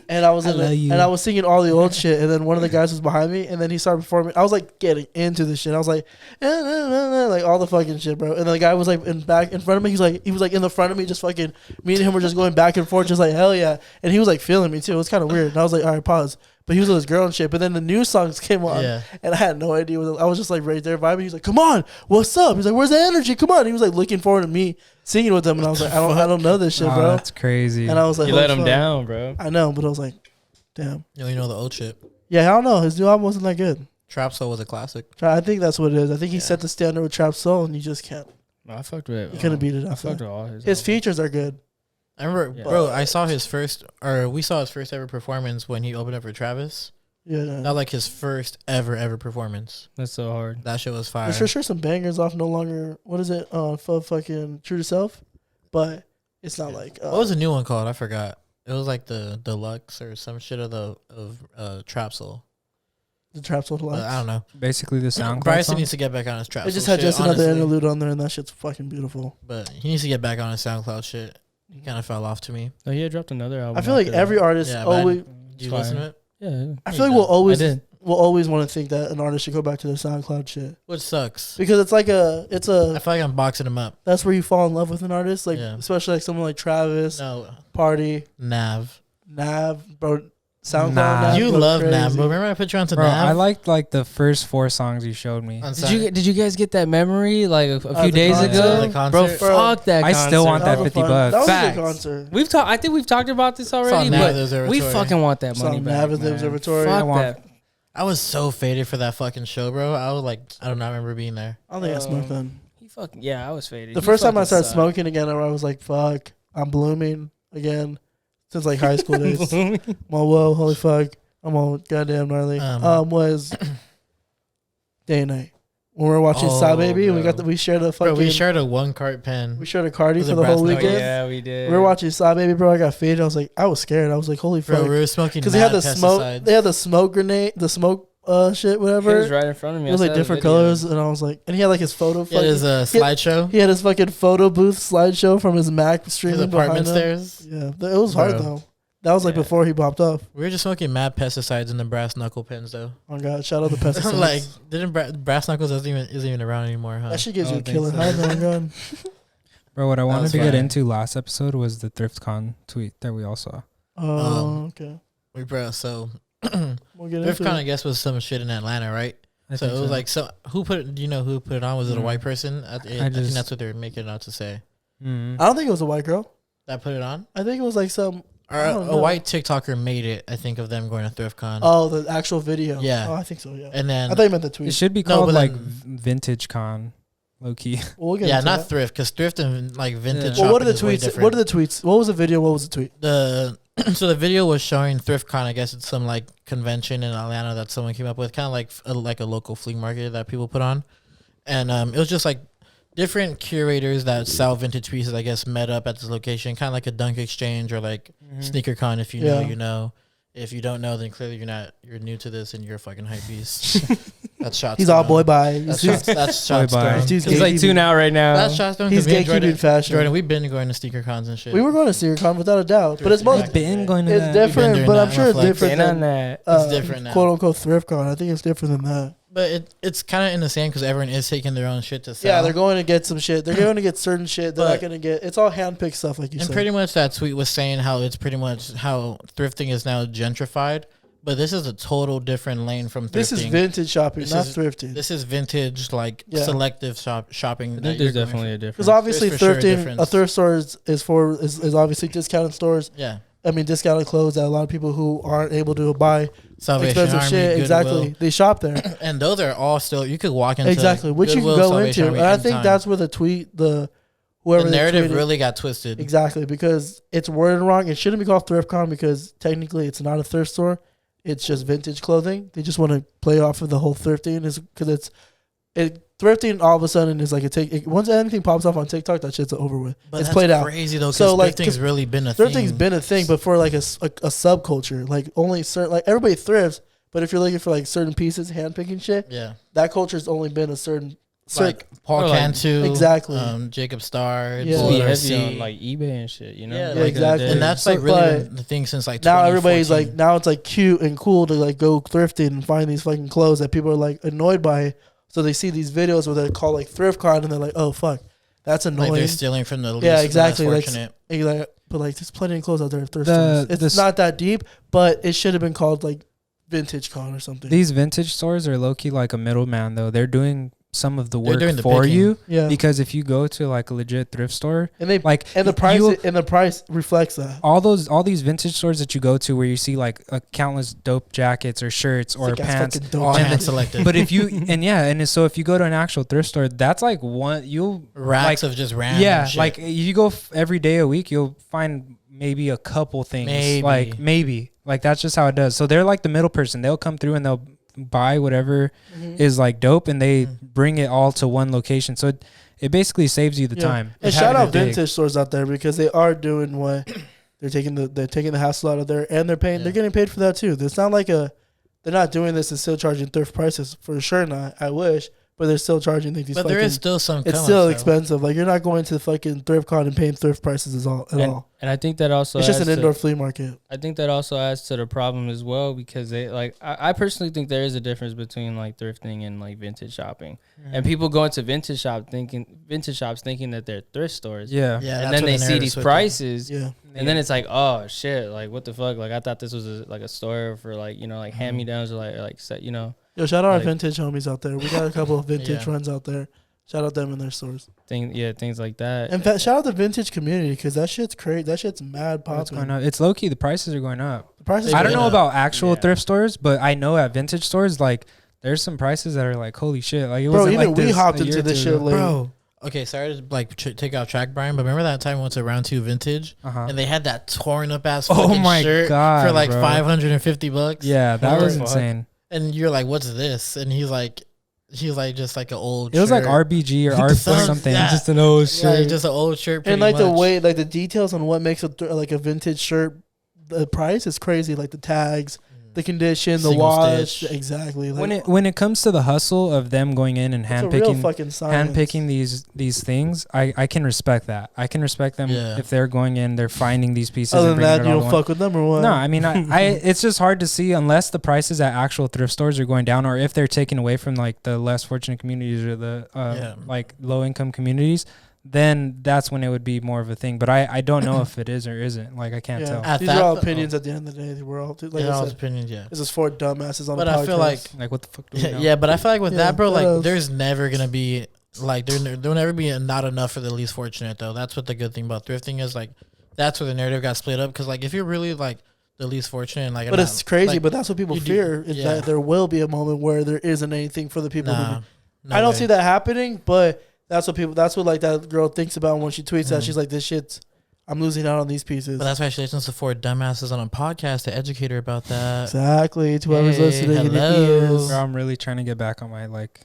And I was I in love it, you. and I was singing all the old shit, and then one of the guys was behind me, and then he started performing. I was like getting into the shit. I was like, like all the fucking shit, bro. And the guy was like in front of me. He was like in the front of me, just fucking. Me and him were just going back and forth, just like hell yeah. And he was like feeling me too. It was kind of weird. And I was like, all right, pause. But he was with his girl and shit. But then the new songs came on, Yeah. and I had no idea. I was just like right there vibing. He was like, "Come on, what's up?" He's like, "Where's the energy? Come on." He was like looking forward to me singing with him, and I was like, I don't know this shit, Oh, bro. that's crazy. And I was like, You let holy him fuck. down, bro. I know, but I was like, damn. You know the old shit. Yeah, I don't know. His new album wasn't that good. Trap Soul was a classic. I think that's what it is. I think he Yeah. set the standard with Trap Soul, and you just can't. I fucked with. You couldn't beat it. I After fucked that. with all his. His albums. features are good. I remember, Yeah. bro. I saw his first, or we saw his first ever performance when he opened up for Travis. Yeah, Not like his first ever performance. That's so hard. That shit was fire. there's for sure some bangers off. No longer, what is it? Fucking True to Self, but it's not like. What was the new one called? I forgot. It was like the deluxe or some shit of Trap Soul. the Trap Soul But Deluxe? I don't know. Basically the SoundCloud Bryson song. needs to get back on his Trap It Soul just had shit, just another honestly. interlude on there, and that shit's fucking beautiful. But he needs to get back on his SoundCloud shit. He kind of fell off to me. No, he had dropped another album. I feel like after every artist Yeah, but I- always. Did you listen to it? Yeah. I feel like we'll I did. always want to think that an artist should go back to their SoundCloud shit Which sucks. because it's like I feel like I'm boxing him up. that's where you fall in love with an artist, like Yeah. especially like someone like Travis, No, Party, Nav. Nav, bro. SoundCloud. Nah. Nav You goes love crazy. Nav, bro. Remember I put you onto Bro, Nav? I liked like the first 4 songs you showed me. On Did you guys get that memory like a the few days concert. ago? The concert? Bro, Bro, fuck that. I still concert. want that was a 50 fun- bucks. That was Facts. a good concert. I think we've talked about this already, Nav but the we Observatory. fucking want that Saw money back. Nav at the man. Observatory. Fuck I want- that. I was so faded for that fucking show, bro. I was like, I do not remember being there. I don't think I smoked then. He fucking I was faded. The He first time I fucking started sucked. smoking again, I was like, "Fuck, I'm blooming again." Since like high school days. I'm all, whoa, holy fuck, I'm all goddamn gnarly. Was day and night when we were watching Oh, Saw Baby, and bro. we shared a fucking Bro, we shared a 1 cart pen. we shared a cardi Was for it the whole brass knuckles? weekend. Yeah, we did. We were watching Saw Baby, bro. I got faded. I was like, I was scared. I was like, holy Bro, fuck, we were smoking because they had mad the smoke. pesticides. They had the smoke grenade, the smoke shit, He whatever. was right in front of me. It was I like saw the different video. colors, and I was like, and he had like his photo. It is a slideshow. He had his fucking photo booth slideshow from his Mac His streaming behind apartment him. stairs. Yeah, it was hard Bro. though. That was like Yeah. before he popped off. We were just smoking mad pesticides in the brass knuckle pens though. Oh god, shout out the pesticides. Like, didn't brass knuckles isn't even around anymore, huh? that shit gives I you a don't think killer so. high, man. God. Bro, what I wanted was to get fire. into last episode was the ThriftCon tweet that we all saw. Oh, okay. So We'll get into ThriftCon, I it. guess, was some shit in Atlanta, right? I So think it was like, so who put it? Do you know who put it on? Was it a white person? I think just- that's what they were making it out to say. Mhm. I don't think it was a white girl. That put it on, I think it was like some. or I don't a know. white TikToker made it. I think of them going to ThriftCon, Oh, the actual video. Yeah. Oh, I think so. Yeah. and then I thought you meant the It tweet. should be No, called but like then- Vintage Con, low key. We'll get yeah, into not that. thrift, because thrift and like vintage. Yeah. Well, what are the shopping is way tweets? What are different. the tweets? What was the video? What was the tweet? The so the video was showing ThriftCon. I guess it's some like convention in Atlanta that someone came up with, kind of like a local flea market that people put on, and it was just like different curators that sell vintage pieces. I guess met up at this location, kind of like a dunk exchange or like sneaker con. If you know, Yeah. you know. If you don't know, then clearly you're new to this and you're a fucking hype beast. That's shots. He's all thrown. boy bye. That's shots. That's shots. Boy bye. thrown. He's He's like 2 out right now. That's shots. thrown, He's 'cause me and gatekeeping fashion. Jordan, we've been going to sneaker cons and shit. We were going to SeerCon without a doubt, but it's Back most. in the day. Been going to It's that. different, doing but that, I'm sure it's Reflex. different Ain't on than that. It's different now. quote unquote ThriftCon. I think it's different than that. But it's kind of in the same because everyone is taking their own shit to sell. Yeah, they're going to get some shit. They're going to get certain shit. They're not But- going to get. It's all handpicked stuff, like you And said. pretty much that tweet was saying how it's pretty much how thrifting is now gentrified. But this is a total different lane from thrifting. This is vintage shopping, This not is- thrifting. This is vintage, like Yeah. selective shopping. I that think you're there's going definitely a for. difference. Because obviously There's for sure a thrifting, difference. a thrift store is obviously discounted stores. Yeah. I mean, discounted clothes that a lot of people who aren't able to buy Salvation expensive Army, shit. Goodwill. Exactly, they shop there. And those are all still, you could walk into Exactly, which you can Goodwill, go Salvation into, Army and I think anytime. that's where the tweet, whoever the they narrative tweeted- really got twisted. exactly, because it's worded wrong. It shouldn't be called ThriftCon because technically it's not a thrift store. It's just vintage clothing. They just want to play off of the whole thrifting, is because thrifting all of a sudden is like once anything pops off on TikTok, that shit's over with. But it's that's played out. crazy though, because So, like, thrifting's 'cause really been a thing. Thrifting's been a thing, but for like a subculture, like only certain, like everybody thrifts, but if you're looking for like certain pieces, handpicking shit, Yeah. that culture's only been a certain. Like Paul Or like- Cantu, Exactly. Jacob Starr, Yeah. Be Bullard heavy C. on like eBay and shit, you know? Yeah, Back Yeah, in the exactly. day. And that's So, like really but been the thing since like Now everybody's 2014. like, now it's like cute and cool to like go thrifting and find these fucking clothes that people are like annoyed by. So they see these videos where they're called like thrift-con and they're like, oh fuck, that's like annoying. they're stealing from the least, Yeah, the less exactly. Like, fortunate. and you're like, but like there's plenty of clothes out there at thrift The- stores. the It's s- not that deep, but it should have been called like vintage con or something. These vintage stores are low key like a middleman though. They're doing some of the They're work doing the for picking. you yeah, because if you go to like a legit thrift store, and they like and the price you'll- reflects that. all these vintage stores that you go to where you see like countless dope jackets or shirts or Sick ass pants. fucking dope All jacket. hand selected. But if you so if you go to an actual thrift store, that's like you'll Racks like, of just random yeah, shit. like you go every day a week, you'll find maybe a couple things. Maybe. Like maybe. Like that's just how it does. So they're like the middle person. They'll come through and they'll buy whatever Mhm. is like dope and they bring it all to one location. So it basically saves you the Yeah. time. And of shout having out to dig. vintage stores out there because they are doing what they're taking the hassle out of there and they're paying. Yeah. They're getting paid for that too. It's not like they're not doing this and still charging thrift prices for sure. Not I wish, but they're still charging like these. but there is still some. It's come-ups, still though. expensive. Like you're not going to the fucking thrift con and paying thrift prices at all. And I think that also It's just an adds to- indoor flea market. I think that also adds to the problem as well because they like I personally think there is a difference between like thrifting and like vintage shopping. And people go into vintage shops thinking that they're thrift stores. Yeah. Yeah, And that's then what they the see narrative these switches. prices Yeah. and then it's like, oh shit, like what the fuck? Like I thought this was like a store for like, you know, like hand me downs or like set, you know, Yo, shout out our Like- vintage homies out there. We got a couple of vintage Yeah. friends out there. Shout out them in their stores. things like that. In fact, shout out the vintage community because that shit's crazy. That shit's mad What's going popping. on? It's low key. The prices are going up. The prices They I don't been know up. about actual Yeah. thrift stores, but I know at vintage stores, like there's some prices that are like holy shit. Like it Bro, wasn't even like we this hopped a year into or this two shit ago. late. Bro. Okay, sorry to like take out track, Brian, but remember that time we went to Round 2 Vintage Uh-huh. and they had that torn up ass Oh fucking my shirt God, for like bro. $550. Yeah, that What was the fuck? insane. And you're like, what's this? And he's like just like an old It was like shirt. RBG or R something. Yeah. Just an old Yeah, shirt. just an old shirt. And pretty like the much. way, like the details on what makes like a vintage shirt, the price is crazy. Like the tags, the condition, the Single wash, stitch. exactly. Like, When it comes to the hustle of them going in and it's a real handpicking fucking science. handpicking these things, I can respect that. I can respect them if they're going in, they're finding these pieces. Other and than bringing that, it you all don't to one. fuck with them or what? No, I mean, I it's just hard to see unless the prices at actual thrift stores are going down, or if they're taken away from like the less fortunate communities or the like low income communities. Then that's when it would be more of a thing. But I don't know if it is or isn't. Like I can't tell. These are all opinions at the end of the day. We're all like all opinions. Yeah. This is for dumbasses on but the podcast. I feel like what the fuck do we know? yeah, but I feel like with that, bro, like else? there's never gonna be like there'll never be not enough for the least fortunate though. That's what the good thing about thrifting is. Like that's where the narrative got split up because like if you're really like the least fortunate, and, like but it's crazy. like, but that's what people fear is that there will be a moment where there isn't anything for the people. No I don't way. see that happening, but that's what people. That's what like that girl thinks about when she tweets that. She's like, "This shit's. I'm losing out on these pieces." But that's why she listens to 4 dumbasses on a podcast to educate her about that. Exactly. To whoever's listening in your hello. ears. Bro, I'm really trying to get back on my like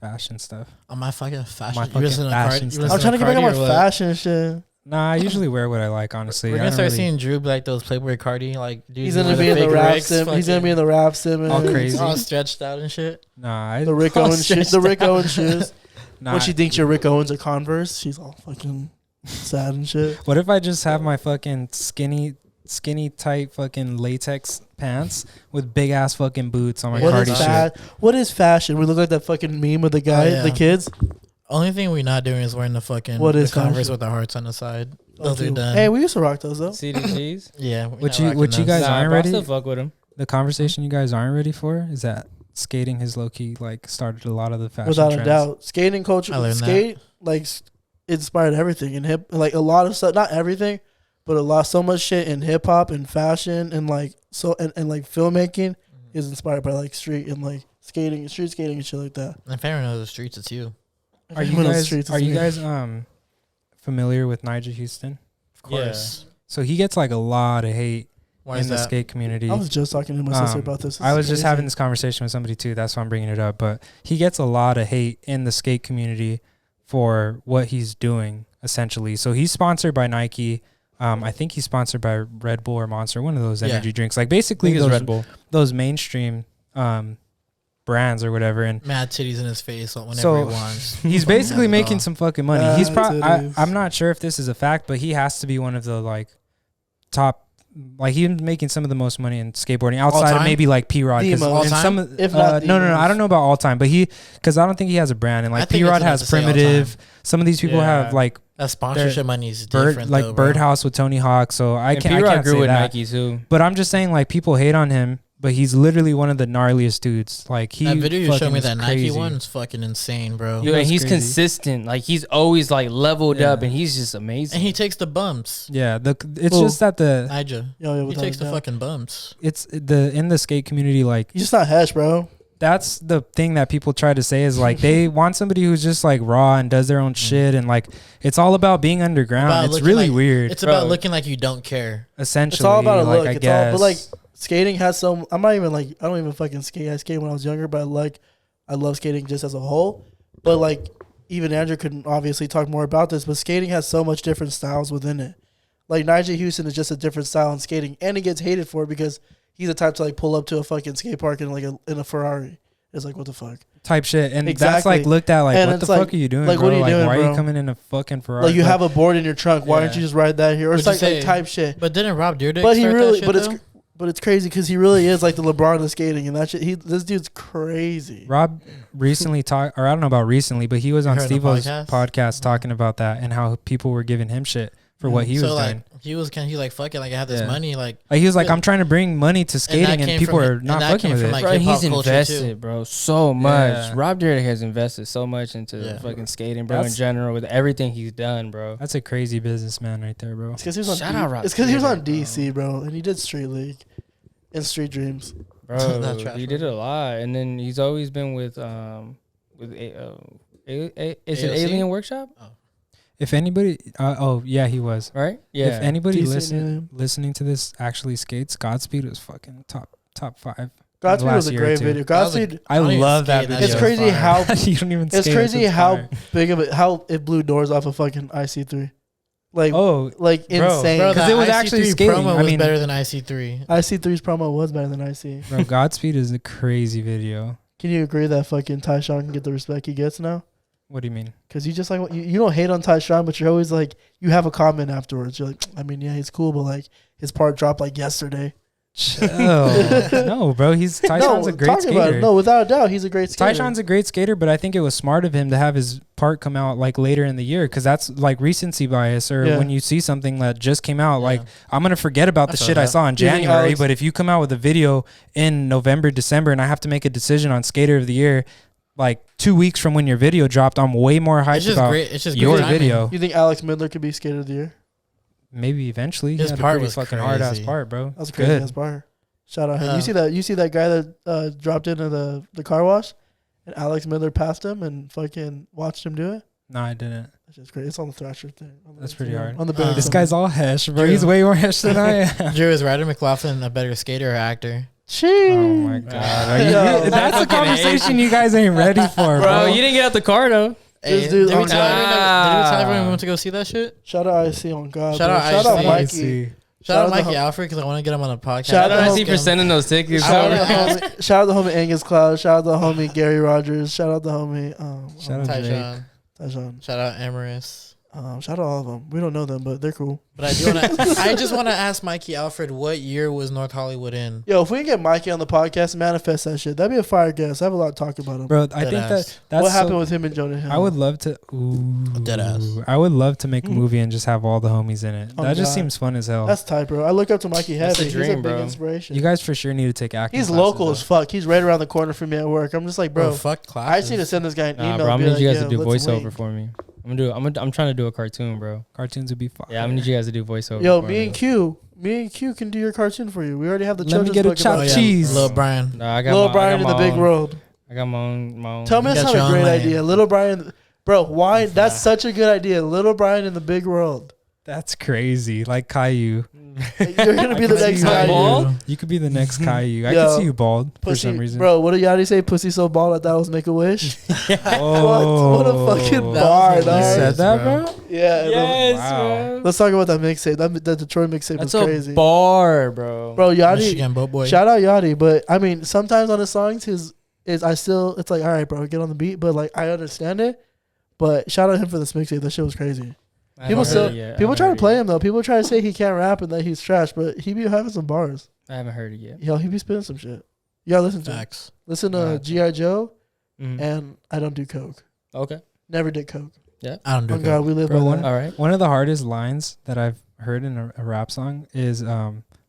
fashion stuff. On my fucking fashion. My You fucking listen to fashion Cardi- stuff. you I'm listen trying to get back on my Cardi or what? fashion shit. Nah, I usually wear what I like. Honestly, We're I gonna don't start really- seeing Drew be like those Playboy Cardi like dudes. He's who gonna wear be in the fake rap Ricks, sim. He's gonna be in the rap sim. All crazy. all stretched out and shit. Nah, The Rick Owens shoes. The Rick Owens shoes. nah, When she thinks your Rick Owens are Converse, she's all fucking sad and shit. What if I just have my fucking skinny tight fucking latex pants with big ass fucking boots on my What Cardi is shit? What is fashion? We look like that fucking meme of the guy, yeah. the kids. Only thing we're not doing is wearing the fucking What is the Converse fashion? with the hearts on the side. Those are done. Hey, we used to rock those though. CDGs. Yeah. we're What not you rocking what you those. guys Nah, aren't bro, I ready? still fuck with them. The conversation you guys aren't ready for is that skating has low key like started a lot of the fashion Without trends. a doubt, skating culture, I learned skate like inspired everything in hip, like a lot of stuff. Not everything, but so much shit in hip hop and fashion and like and like filmmaking is inspired by like street and like skating, street skating and shit like that. And if anyone knows the streets, it's you. Are you guys familiar with Nigel Houston? Of course. So he gets like a lot of hate Why in is the that? skate community. I was just talking to my sister about this. I was just having this conversation with somebody too. That's why I'm bringing it up. But he gets a lot of hate in the skate community for what he's doing, essentially. So he's sponsored by Nike. I think he's sponsored by Red Bull or Monster, one of those energy drinks. Like basically Red Bull. those mainstream brands or whatever. And Mad titties in his face whenever So, he wants. he's basically making some fucking money. Mad He's probably titties. I'm not sure if this is a fact, but he has to be one of the like top. Like he's making some of the most money in skateboarding outside of time? maybe like P-Rod. The most. All time? Some of, If not the no, most. I don't know about all time, but because I don't think he has a brand. And I like think P-Rod it's enough has to say all Primitive. time. Some of these people Yeah. have like That sponsorship money is Bird, different. like though, bro. Birdhouse with Tony Hawk. So I And can't P-Rod grew say with that. Nike too. But I'm just saying like people hate on him, but he's literally one of the gnarliest dudes. Like he That video you showed fucking me, is that Nike crazy. one, is fucking insane, bro. Yo, and That's he's crazy. consistent. Like he's always like leveled Yeah. up, and he's just amazing. And he takes the bumps. Yeah, it's Who? just that Nigel. He without takes a the doubt. fucking bumps. it's in the skate community like You're just not Hesh, bro. that's the thing that people try to say is like they want somebody who's just like raw and does their own shit and like it's all about being underground. About It's looking really like- weird. It's about Bro. looking like you don't care. Essentially, It's all about a like, look. I It's guess. all, but like skating has some. I'm not even like I don't even fucking skate. I skated when I was younger, but I love skating just as a whole. But like even Andrew could obviously talk more about this. But skating has so much different styles within it. Like Nigel Houston is just a different style in skating, and he gets hated for it because he's the type to like pull up to a fucking skate park in like in a Ferrari. It's like what the fuck. type shit, and that's Exactly. like looked at like And what the it's like- fuck are you doing? like, bro? what are you like, doing, why are bro? you coming in a fucking Ferrari? Like you have a board in your trunk. Why don't Yeah. you just ride that here? Or it's What'd like, you like say? type shit. But didn't Rob Dyrdek But he start really, that but shit, it's but it's crazy because he really is like the LeBron of skating, and that shit. This dude's crazy. Rob recently talked, or I don't know about recently, but he was on You heard the Steve-O's podcast? podcast talking about that and how people were giving him shit for what he so was like doing. he's like fuck it, like I have this Yeah. money, like Like he was like, Yeah. I'm trying to bring money to skating, and came people from- are and not that fucking came with from, it. like, Bro, hip-hop he's culture, invested, too. bro, so much. Yeah. Rob Dyrdek has invested so much into Yeah. fucking skating, bro, in That's- general, with everything he's done, bro. That's a crazy businessman right there, bro. It's because he was on. Shout out Rob It's because he was on Dyrdek, bro. DC, bro, and he did Street League and Street Dreams. Bro, That's trash, he bro. did a lot, and then he's always been with is it AOC? Alien Workshop, If anybody, yeah, he was. right? Yeah. If anybody DC, listening to this actually skates, Godspeed was fucking top 5. Godspeed was last a year or great two. video. That was a- Godspeed. I don't even love that skate, video. It's so crazy fire. how you don't even. it's skate, crazy it's how fire. big of it, how it blew doors off of fucking IC3. like insane. Bro, 'Cause that it was IC3 actually skating. promo I was mean- better than IC3. IC3's promo was better than IC. Bro, Godspeed is a crazy video. Can you agree that fucking Tyshawn can get the respect he gets now? What do you mean? Because you just like you don't hate on Tyshawn, but you're always like you have a comment afterwards. You're like, I mean, yeah, he's cool, but like his part dropped like yesterday. No, bro. Tyshawn's a great skater. No, without a doubt, he's a great skater. Tyshawn's a great skater, but I think it was smart of him to have his part come out like later in the year because that's like recency bias. Or when you see something that just came out, like I'm gonna forget about the shit I saw in January. But if you come out with a video in November, December, and I have to make a decision on Skater of the Year, like 2 weeks from when your video dropped, I'm way more hyped about your video. You think Alex Midler could be Skater of the Year? Maybe eventually. His part was fucking hard ass part, bro. That was crazy ass part. Shout out him. You see that guy that dropped into the car wash, and Alex Miller passed him and fucking watched him do it. No, I didn't. That's just great. It's on the Thrasher thing. That's pretty hard. On the this guy's all hesh, bro. He's way more hesh than I am. Drew, is Ryder McLaughlin a better skater or actor? Oh my god, that's a conversation you guys ain't ready for, bro. You didn't get out the car though. Hey, did we tell everyone we went to go see that shit? Shout out IC on God. Shout out Mikey. Shout out Mikey Alfred because I want to get him on a podcast. Shout out IC for sending those tickets. Shout out the homie Angus Cloud. Shout out the homie Gary Rogers. Shout out the homie shout out Tyshawn. Shout out Amaris. Shout out all of them. We don't know them, but they're cool. But I just want to ask Mikey Alfred, what year was North Hollywood in? Yo, if we can get Mikey on the podcast, manifest that shit. That'd be a fire guest. I have a lot to talk about him. Bro, I think that's what happened with him and Jonah Hill. I would love to. Dead ass. I would love to make a movie and just have all the homies in it. That just seems fun as hell. That's tight, bro. I look up to Mikey heavy. He's a big inspiration. You guys for sure need to take acting. He's local as fuck. He's right around the corner from me at work. I'm just like, bro, fuck classes. I just need to send this guy an email. Bro, I'm gonna need you guys to do voiceover voiceover for me. I'm trying to do a cartoon, bro. Cartoons would be fun. Yeah, I'm gonna need you guys to do voiceover. Yo, me and Q can do your cartoon for you. We already have the Let me children's get a book chopped about cheese. Little Brian. No, I got Little Brian in the big world. I got my own. Tell me that's not a great idea. Little Brian, bro. Why? That's such a good idea. Little Brian in the big world. That's crazy. Like Caillou. You're gonna be the next Caillou. You could be the next Caillou. I could see you bald for some reason. Bro, what did Yachty say? Pussy so bald I thought it was Make a Wish. Oh, what a fucking bar, You dog. said that, bro? Yeah. Yes, Wow. bro. Let's talk about that mixtape. That Detroit mixtape was That's crazy. a bar, bro. Bro, Yachty. Michigan boat boy. Shout out Yachty, but I mean, sometimes on his songs, it's like, all right, bro, get on the beat, but like I understand it. But shout out him for this mixtape. That shit was crazy. People try to play him though. People try to say he can't rap and that he's trash, but he be having some bars. I haven't heard it yet. Yo, he be spitting some shit. Yeah, listen to him. Listen to G.I. Joe and I Don't Do Coke. Okay. Never did Coke. Yeah. I don't do Oh God, we live by that. All right. One of the hardest lines that I've heard in a rap song is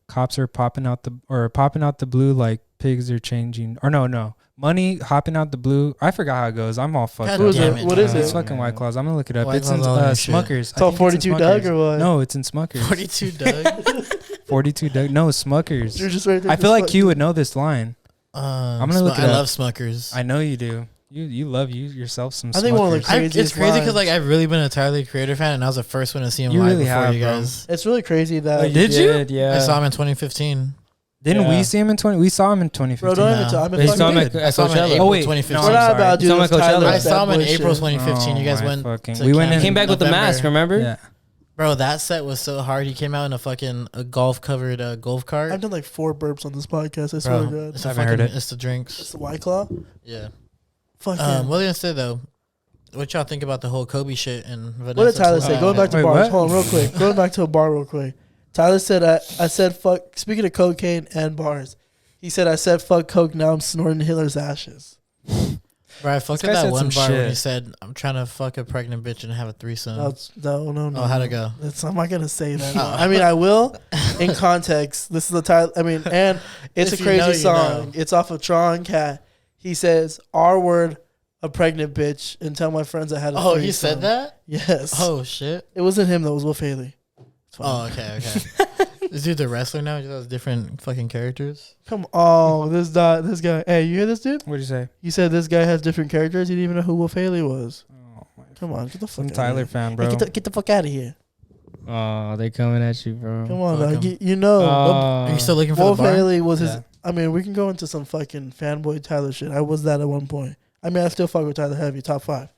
cops are popping out the blue like pigs are changing. Or no. Money hopping out the blue. I forgot how it goes. I'm all fucked up. What is it? It's fucking White Claws. I'm gonna look it up. White It's in Claws Smuckers. It's all 42 Doug or what? No, it's in Smuckers. 42 Doug. 42 Doug. No, Smuckers. You're just right there. I feel like Q would know this line. I'm gonna look it I up. love Smuckers. I know you do. You love yourself some. I think one of the Smuckers. craziest It's crazy because lines. like I've really been a Tyler the Creator fan, and I was the first one to see him You live really before have, you bro. guys. It's really crazy that. Did you? Yeah. I saw him in 2015. Didn't we see him in 20? We saw him in 2015. Bro, don't even No. talk. I'm But he saw him fucking. at I saw him in Coachella. April Oh, wait. 2015. No, We're not about to do Saw him this at Coachella. Tyler I bad saw him in boy April shit. 2015. You guys my went. fucking- to we went camp in He came back with the November. mask, remember? Yeah. Bro, that set was so hard. He came out in a golf covered golf cart. I've done like 4 burps on this podcast. I swear to Bro, God. it's I a haven't heard fucking, it. it's the drinks. It's the White Claw. Yeah. Fuck yeah. What was I gonna say though? What y'all think about the whole Kobe shit and Vanessa? What did Tyler say? Going back to Wait, bars. what? Hold on, real quick. Going back to a bar real quick. Tyler said, I said fuck. Speaking of cocaine and bars, he said, I said fuck coke. Now I'm snorting Hitler's ashes. Bro, I fucked This with guy that said one some bar when shit. he said, "I'm trying to fuck a pregnant bitch and have a threesome." No. Oh, how'd it go? I'm not gonna say that. I mean, I will. In context, this is the Tyler. I mean, and it's If a you know, crazy you know. song. It's off of Tron Cat. He says, "R word, a pregnant bitch," and tell my friends I had a Oh, threesome. he said that? Yes. Oh shit. It wasn't him though. It was Wolf Haley. It's fine. Oh, okay. This dude's a wrestler now. He does different fucking characters. Come on, this guy. Hey, you hear this dude? What'd you say? You said this guy has different characters. You didn't even know who Wolf Haley was. Oh my. Come on, get the fuck Some out Tyler of here. fan, Hey, bro. get the fuck out of here. Oh, they coming at you, bro. Come on, Fuck dog. him. You know, Are you still looking for Wolf the bar? Haley was his. Yeah. I mean, we can go into some fucking fanboy Tyler shit. I was that at one point. I mean, I still fuck with Tyler heavy, top 5.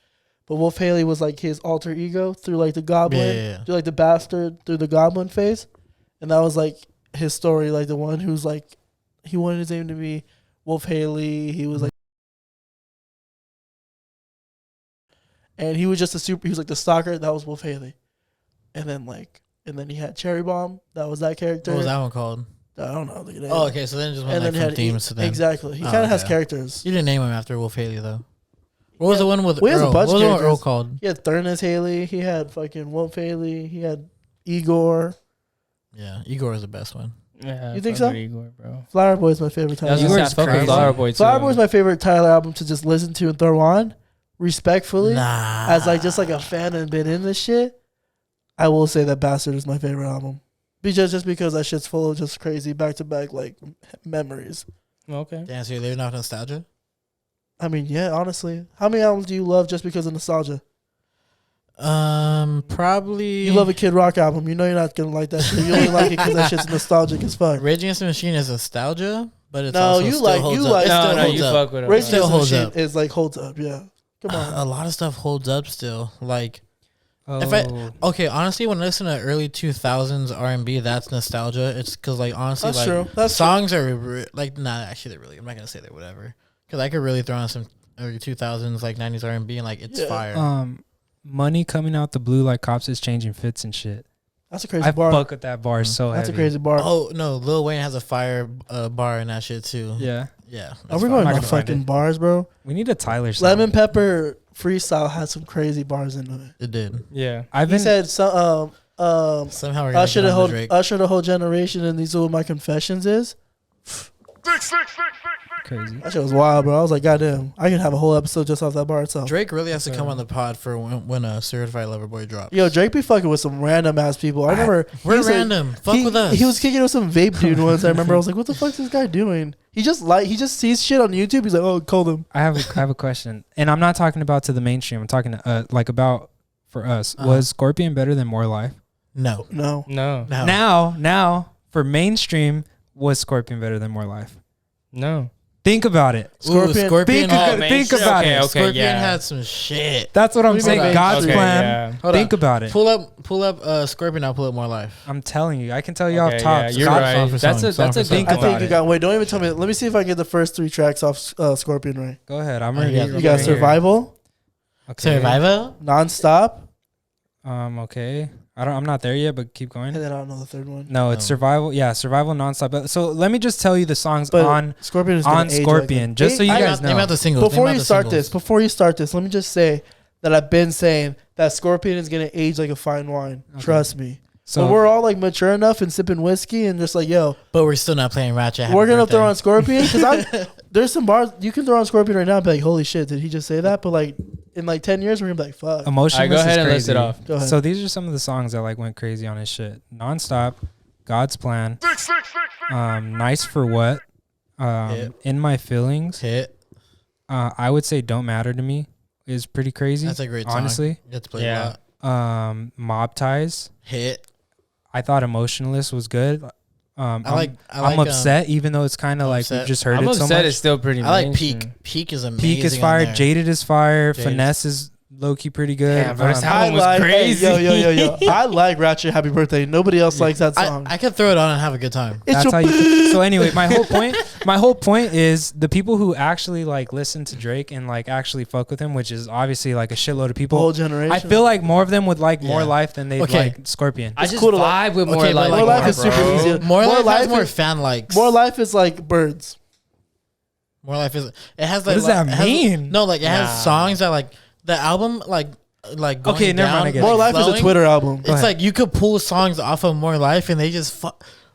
but Wolf Haley was like his alter ego through like the goblin, through like the bastard through the goblin phase, and that was like his story. Like the one who's like, he wanted his name to be Wolf Haley. He was like, and he was just he was like the stalker. That was Wolf Haley, and then he had Cherry Bomb. That was that character. What was that one called? I don't know. Oh, okay. So then it just went like from themes to them. Exactly. He kind of has characters. You didn't name him after Wolf Haley though. What was the one with Well, Earl? What was the one Earl called? He had Thurnes Haley. He had fucking Wolf Haley. He had Igor. Yeah, Igor is the best one. Yeah, you think so? Igor, bro. Flower Boy is my favorite Tyler. Igor's crazy. Flower Boy is my favorite Tyler album to just listen to and throw on, respectfully. Nah. As like just like a fan and been in this shit, I will say that Bastard is my favorite album. Just because that shit's full of just crazy back to back like memories. Okay. Damn, so you're living off nostalgia? I mean, yeah, honestly. How many albums do you love just because of nostalgia? Probably. You love a Kid Rock album. You know you're not gonna like that shit. You only like it because that shit's nostalgic as fuck. Rage Against the Machine is nostalgia, but it's no, also you still like holds you up. like. No, you fuck with it. Rage Still Against the holds Machine up. is like holds up. Yeah, come on. A lot of stuff holds up still. Like, honestly, when I listen to early 2000s R&B, that's nostalgia. It's because like honestly, that's like true. That's songs are like actually they're really. I'm not gonna say they're whatever because I could really throw on some early 2000s like 90s R&B and like it's fire. Money coming out the blue like cops is changing fits and shit. That's a crazy bar. I fuck with that bar so That's heavy. a crazy bar. Oh no, Lil Wayne has a fire bar in that shit too. Yeah. Are we going to fucking bars, bro? We need a Tyler song. Lemon Pepper Freestyle had some crazy bars into it. It did. Yeah. He said somehow we're gonna Usher the whole generation, and these are what my confessions is. Crazy. That shit was wild, bro. I was like, goddamn, I can have a whole episode just off that bar itself. Drake really has to come on the pod for when a Certified Lover Boy drops. Yo, Drake be fucking with some random ass people. I remember we're random. Fuck with us. He was kicking with some vape dude once. I remember I was like, what the fuck is this guy doing? He just sees shit on YouTube. He's like, oh, call him. I have a question, and I'm not talking about to the mainstream. I'm talking to like about for us. Was Scorpion better than More Life? No. Now for mainstream, was Scorpion better than More Life? No. Think about it. Scorpion. Think about it. Scorpion had some shit. That's what I'm saying. God's plan. Yeah. Think about it. Pull up Scorpion. I'll pull up More Life. I'm telling you. I can tell you off top. Yeah, you're right. That's a Think I about think you it. got. Wait, don't even tell me. Let me see if I can get the first 3 tracks off Scorpion right. Go ahead. I'm ready. You got Survival. Okay. Survival. Nonstop. Okay. I'm not there yet, but keep going. And then I don't know the third one. No, it's Survival. Yeah, Survival Nonstop. So let me just tell you the songs But on Scorpion is on age Scorpion, like just so you guys Name out know. the singles. Before you start this, let me just say that I've been saying that Scorpion is gonna age like a fine wine. Okay. Trust me. So but we're all like mature enough and sipping whiskey and just like, yo, But we're still not playing Ratchet. we're gonna throw on Scorpion because there's some bars you can throw on Scorpion right now and be like, holy shit, did he just say that? But like in like 10 years, we're gonna be like, fuck. Emotionless go ahead is and crazy. list it off. Go ahead. So these are some of the songs that like went crazy on his shit. Nonstop, God's Plan, Nice for What, In My Feelings. Hit. I would say Don't Matter to Me is pretty crazy. That's a great song. honestly. Gets played a lot. Mob Ties. Hit. I thought Emotionless was good. I'm I'm upset, even though it's kind of like Upset. we've just heard I'm it so upset. much. It's still pretty. I like mainstream. Peak. Peak is amazing. Peak is fire. on there. Jaded is fire. Jaded. Finesse is low key pretty good. Damn, bro, this album was crazy. Yo. I like Ratchet Happy Birthday. Nobody else likes that song. I could throw it on and have a good time. It's That's your how you. So anyway, my whole point is the people who actually like listen to Drake and like actually fuck with him, which is obviously like a shitload of people. whole generation. I feel like more of them would like More Yeah. Life than they Okay. like Scorpion. I just cool to vibe with More Okay, but Life. like More Life More is super bro. easy. More Life Life has more is- fan likes. More Life is like birds. More Life is. It has like. What does that it has- mean? No, like it Nah. has songs that like the album like going Okay, never mind, down, I get it. More Life is a flowing. Twitter album. Go It's ahead. like you could pull songs off of More Life and they just all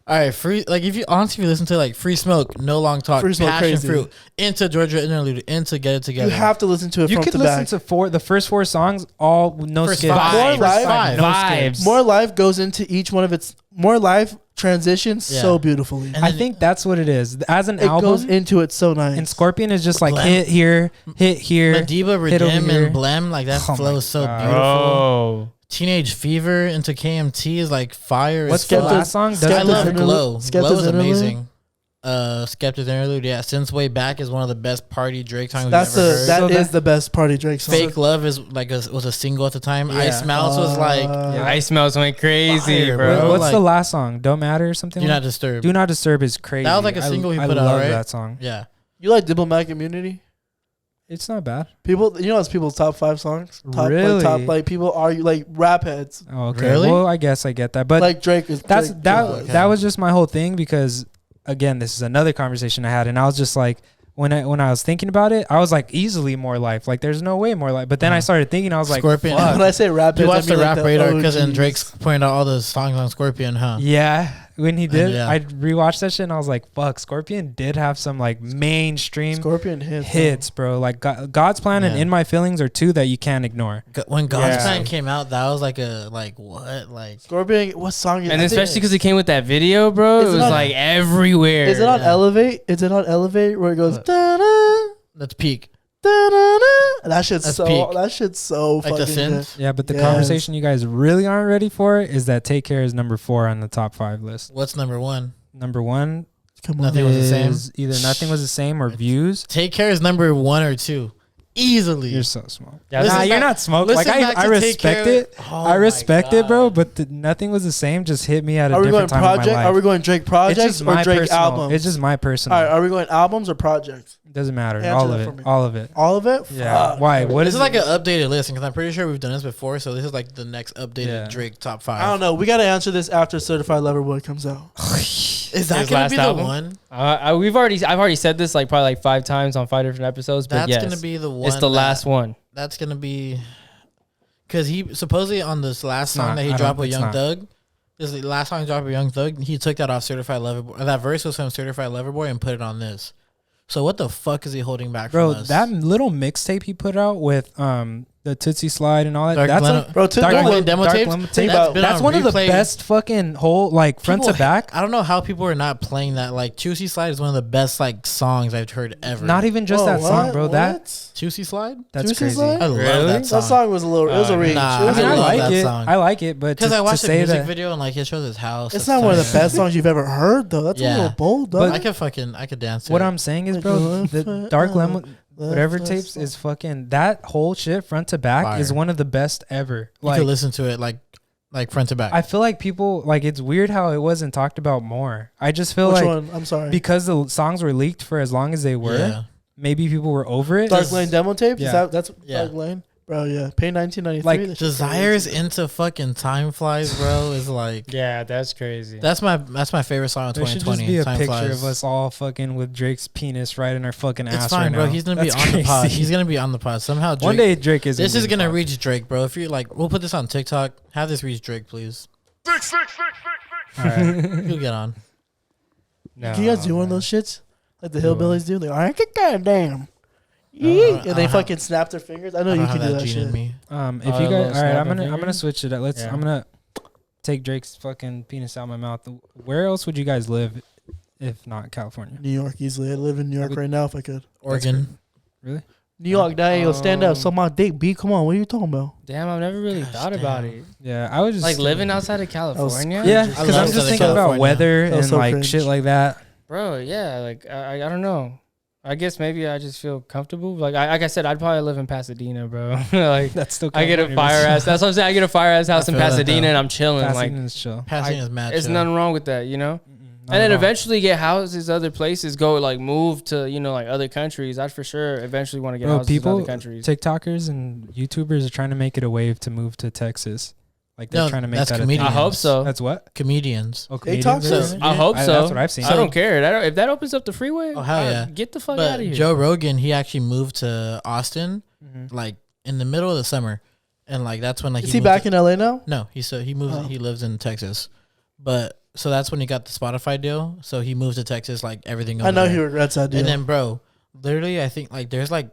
right, free like if you honestly if you listen to like Free Smoke, No Long Talk, Free Smoke Passion crazy. Fruit, Into Georgia Interlude, Into Get It Together. You have to listen to it You front could to listen back. to the first 4 songs all no First skips. five. More First Life, five. No Vibes. skips. More Life goes into each one of its More Life transitions Yeah. so beautifully. And I then- think that's what it is. As an It goes album, into it so nice. and Scorpion is just like Blem. hit here, hit here. Madiba, hit over Redim, here. and Blem, like that Oh my flows so God. beautiful. Oh, Teenage Fever into KMT is like fire. What's as the fuck. last song? I Skepta's love Interlude. Glow. Skepta's Glow is Interlude. amazing. Skepta's interlude. Yeah, Since Way Back is one of the best party Drake songs That's we've ever heard. that is the best party Drake song. Fake Love is like was a single at the time. Yeah. Ice Mouse was like Ice Mouse went crazy, Fire, bro. bro. What's like- the last song? Don't Matter or something? Do like? Not Disturb. Do Not Disturb is crazy. That was like a single he I put out, love right? that song. Yeah. You like Diplomatic Immunity? It's not bad. People, you know, it's people's top 5 songs. Top, Really? like people are like rap heads. Oh, okay. Really? Well, I guess I get that, but Like Drake is. that's Drake, that. okay. That was just my whole thing because, again, this is another conversation I had, and I was just like, when I was thinking about it, I was like, easily More Life. Like, there's no way More Life. But then I started thinking, I was like, Scorpion. fuck. When I say rap You heads, I watched the mean Rap like Radar because then OGs. Drake's pointed out all the songs on Scorpion, huh? Yeah, when he did, yeah. I rewatched that shit and I was like, fuck, Scorpion did have some like mainstream Scorpion hits, bro. Like God's Plan and Yeah. In My Feelings are two that you can't ignore. When God's Yeah. Plan came out, that was like a what like. Scorpion. What song is? And I think- especially because it came with that video, bro. Is It it was on- like everywhere. Is it on Yeah. Elevate? Is it on Elevate where it goes? What? Da-da, That's peak. da-da-da? That shit's That's so. peak. That shit's so Like the fucking good. synth. Yeah, but the Yes. conversation you guys really aren't ready for is that Take Care is number 4 on the top 5 list. What's number 1? Number 1 Come on. Nothing was the same. is either Nothing Was the Same or Views. Take Care is number 1 or 2, easily. You're so small. Yeah, Listen Nah, you're back- not smoked. Like listen back I to Take respect Care. it. Oh I respect my it, bro. God. But Nothing Was the Same just hit me at a Are we going different time in my project? life. Are we going Drake It's projects just or my Drake personal. albums? It's just my personal. All right. Are we going albums or projects? Doesn't matter. Answer All that of for it. me. All of it. All of it? Yeah. Fuck. Why? What This is it? like an updated list because I'm pretty sure we've done this before. So this is like the next updated Yeah. Drake top 5. I don't know. We got to answer this after Certified Lover Boy comes out. Is that His gonna last be the album? one? I've already said this like probably like 5 times on 5 different episodes. But That's yes, gonna be the one. it's the last one. That's gonna be because he supposedly on this last song not. that he I dropped don't- with it's Young not. Thug. This is the last song he dropped with Young Thug. He took that off Certified Lover Boy. That verse was from Certified Lover Boy and put it on this. So what the fuck is he holding back Bro, from us? that little mixtape he put out with the Tootsie Slide and all that. Dark that's Leno- like Bro, Dark Leno Leno- demo Dark tapes? Leno That's tape. been That's on one of the replay. best fucking whole like front People to back. I don't know how people are not playing that. Like Juicy Slide is one of the best like songs I've heard ever. Not even just Whoa, that song, what? bro. What? Juicy Slide. That's Juicy crazy. Slide? I love Really? that song. That song was a little. It was a reach. Nah, It was I mean, a I love reach. like that it. song. I like it, but Because I watched to the say music that video and like it shows his house. It's That's not one of the fire. best songs you've ever heard, though. That's a Yeah. little bold, though. But- I could dance to what it. I'm saying is, bro, the Dark Lemon, whatever tapes is fucking that whole shit front to back Fire. is one of the best ever. You Like could listen to it like front to back. I feel like people like it's weird how it wasn't talked about more. I just feel Which like one? I'm sorry. because the songs were leaked for as long as they were, Yeah. maybe people were over it. Dark Lane demo tapes? Yeah. Is that's Yeah. Dark Lane? Bro, yeah. Pay 1993. Like, that shit's Desires crazy. into fucking Time Flies, bro, is like Yeah, that's crazy. that's my favorite song of There should 2020. just be a Time picture Flies. of us all fucking with Drake's penis right in our fucking It's ass fine, right bro. now. He's gonna That's be on the pod. crazy. He's gonna be on the pod somehow. Drake, One day Drake is. this is gonna be reach Drake, bro. If you're like, we'll put this on TikTok. Have this reach Drake, please. all right. He'll get on. No, Can you guys do one of those shits? Like the hillbillies do? They're like, goddamn. I don't And they have- fucking snap their fingers. I know I you don't can have do that that gene in shit. me. If Oh, you a guys, little all right, snap I'm of gonna fingers? switch it. Yeah. I'm gonna take Drake's fucking penis out of my mouth. Where else would you guys live if not California? New York easily. I'd live in New York right now if I could. Oregon. Really? New York, that yo, stand up. So my dick, B. Come on, what are you talking about? Damn, I've never really Gosh, thought about damn. it. Yeah, I was just Like living outside of California. Yeah, I because love I'm just Southern thinking about California. weather That was and so like cringe. shit like that. Bro, yeah, like I don't know. I guess maybe I just feel comfortable. Like I said, I'd probably live in Pasadena, bro. Like That's still. I get a fire ass. That's what I'm saying. I get a fire ass house I in feel that, Pasadena, though. and I'm chilling. Pasadena's chill. Passing is mad. Like, it's chill. nothing wrong with that, you know. Not And then at all. eventually get houses other places, go like move to like other countries. I'd for sure eventually want to get Bro, houses in people, other countries. TikTokers and YouTubers are trying to make it a wave to move to Texas. Like they're No, trying to make that's that a thing. comedians. I hope so. That's what? Comedians. Oh, They comedians talk are so- doing it? I hope so. That's what I've seen. I don't care. If that opens up the freeway, Oh, hell yeah. get the fuck But out of here. Joe Rogan, he actually moved to Austin Mhm. like in the middle of the summer, and like that's when like Is he moved back to- in LA now? No, he moved. Oh. He lives in Texas, but so that's when he got the Spotify deal. So he moved to Texas, like everything. I over know there. he regrets that deal. And then, bro, literally, I think like there's like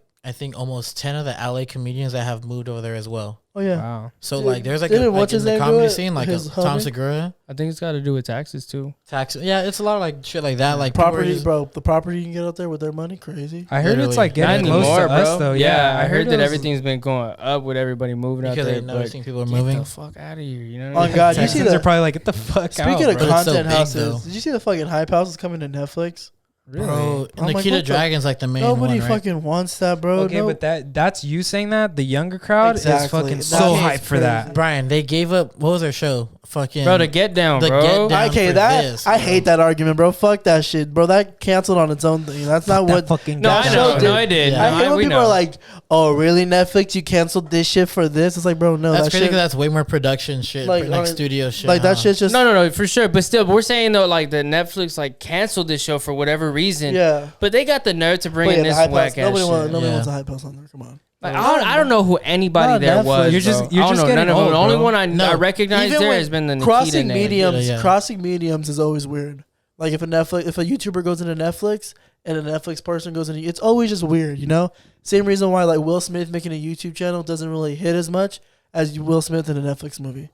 almost 10 of the LA comedians that have moved over there as well. oh, yeah. Wow. So Dude, like there's like, didn't like what's in his the name do comedy it? scene, like His Tom homie? Segura, I think it's got to do with taxes too. tax. Yeah, it's a lot of like shit like that. Like people are Property, just- bro. The property you can get out there with their money, crazy. I heard it's Literally. like Not getting close anymore, to bro. us though. Yeah, I heard it that was- everything's been going up with everybody moving out because there. they're but noticing people are get moving. the fuck out of here. You know. Oh, God, you see Texans the- are probably like, get the fuck out. Speaking of bro. It's so content big, houses, though. did you see the fucking hype houses coming to Netflix? Really? Bro, I'm like, Nikita what the- Dragon's like the main Nobody one, right? fucking wants that, bro. Okay, No- but that's you saying that. The younger crowd is Exactly. fucking That so is hyped for that. Brian, they gave up. What was their show? Fucking Bro, the Get Down, The bro. Get Down. Okay, for that this, I bro. hate that argument, bro. Fuck that shit, bro. That canceled on its own thing. That's not what. fucking No, that I show know. did. No, I did. Yeah. I hate when we people know. are like, "Oh, really, Netflix? You canceled this shit for this?" It's like, bro, no, That's that crazy shit. because that's way more production shit, Like, like studio shit. Like that huh? shit's just No, for sure. But still, we're saying though, like the Netflix like canceled this show for whatever reason. yeah. But they got the nerve to bring But in yeah, this the hype whack house. ass Nobody shit. wants Yeah. a hype house on there. Come on. Like, I don't know who anybody Not there Netflix. was. You're just- bro. you're I don't just know getting none of them. old, The only bro. one I No. recognize Even there when has been the Nikita crossing name. mediums. Yeah. Crossing mediums is always weird. Like if a YouTuber goes into Netflix and a Netflix person goes into, it's always just weird, you know. Same reason why like Will Smith making a YouTube channel doesn't really hit as much as Will Smith in a Netflix movie.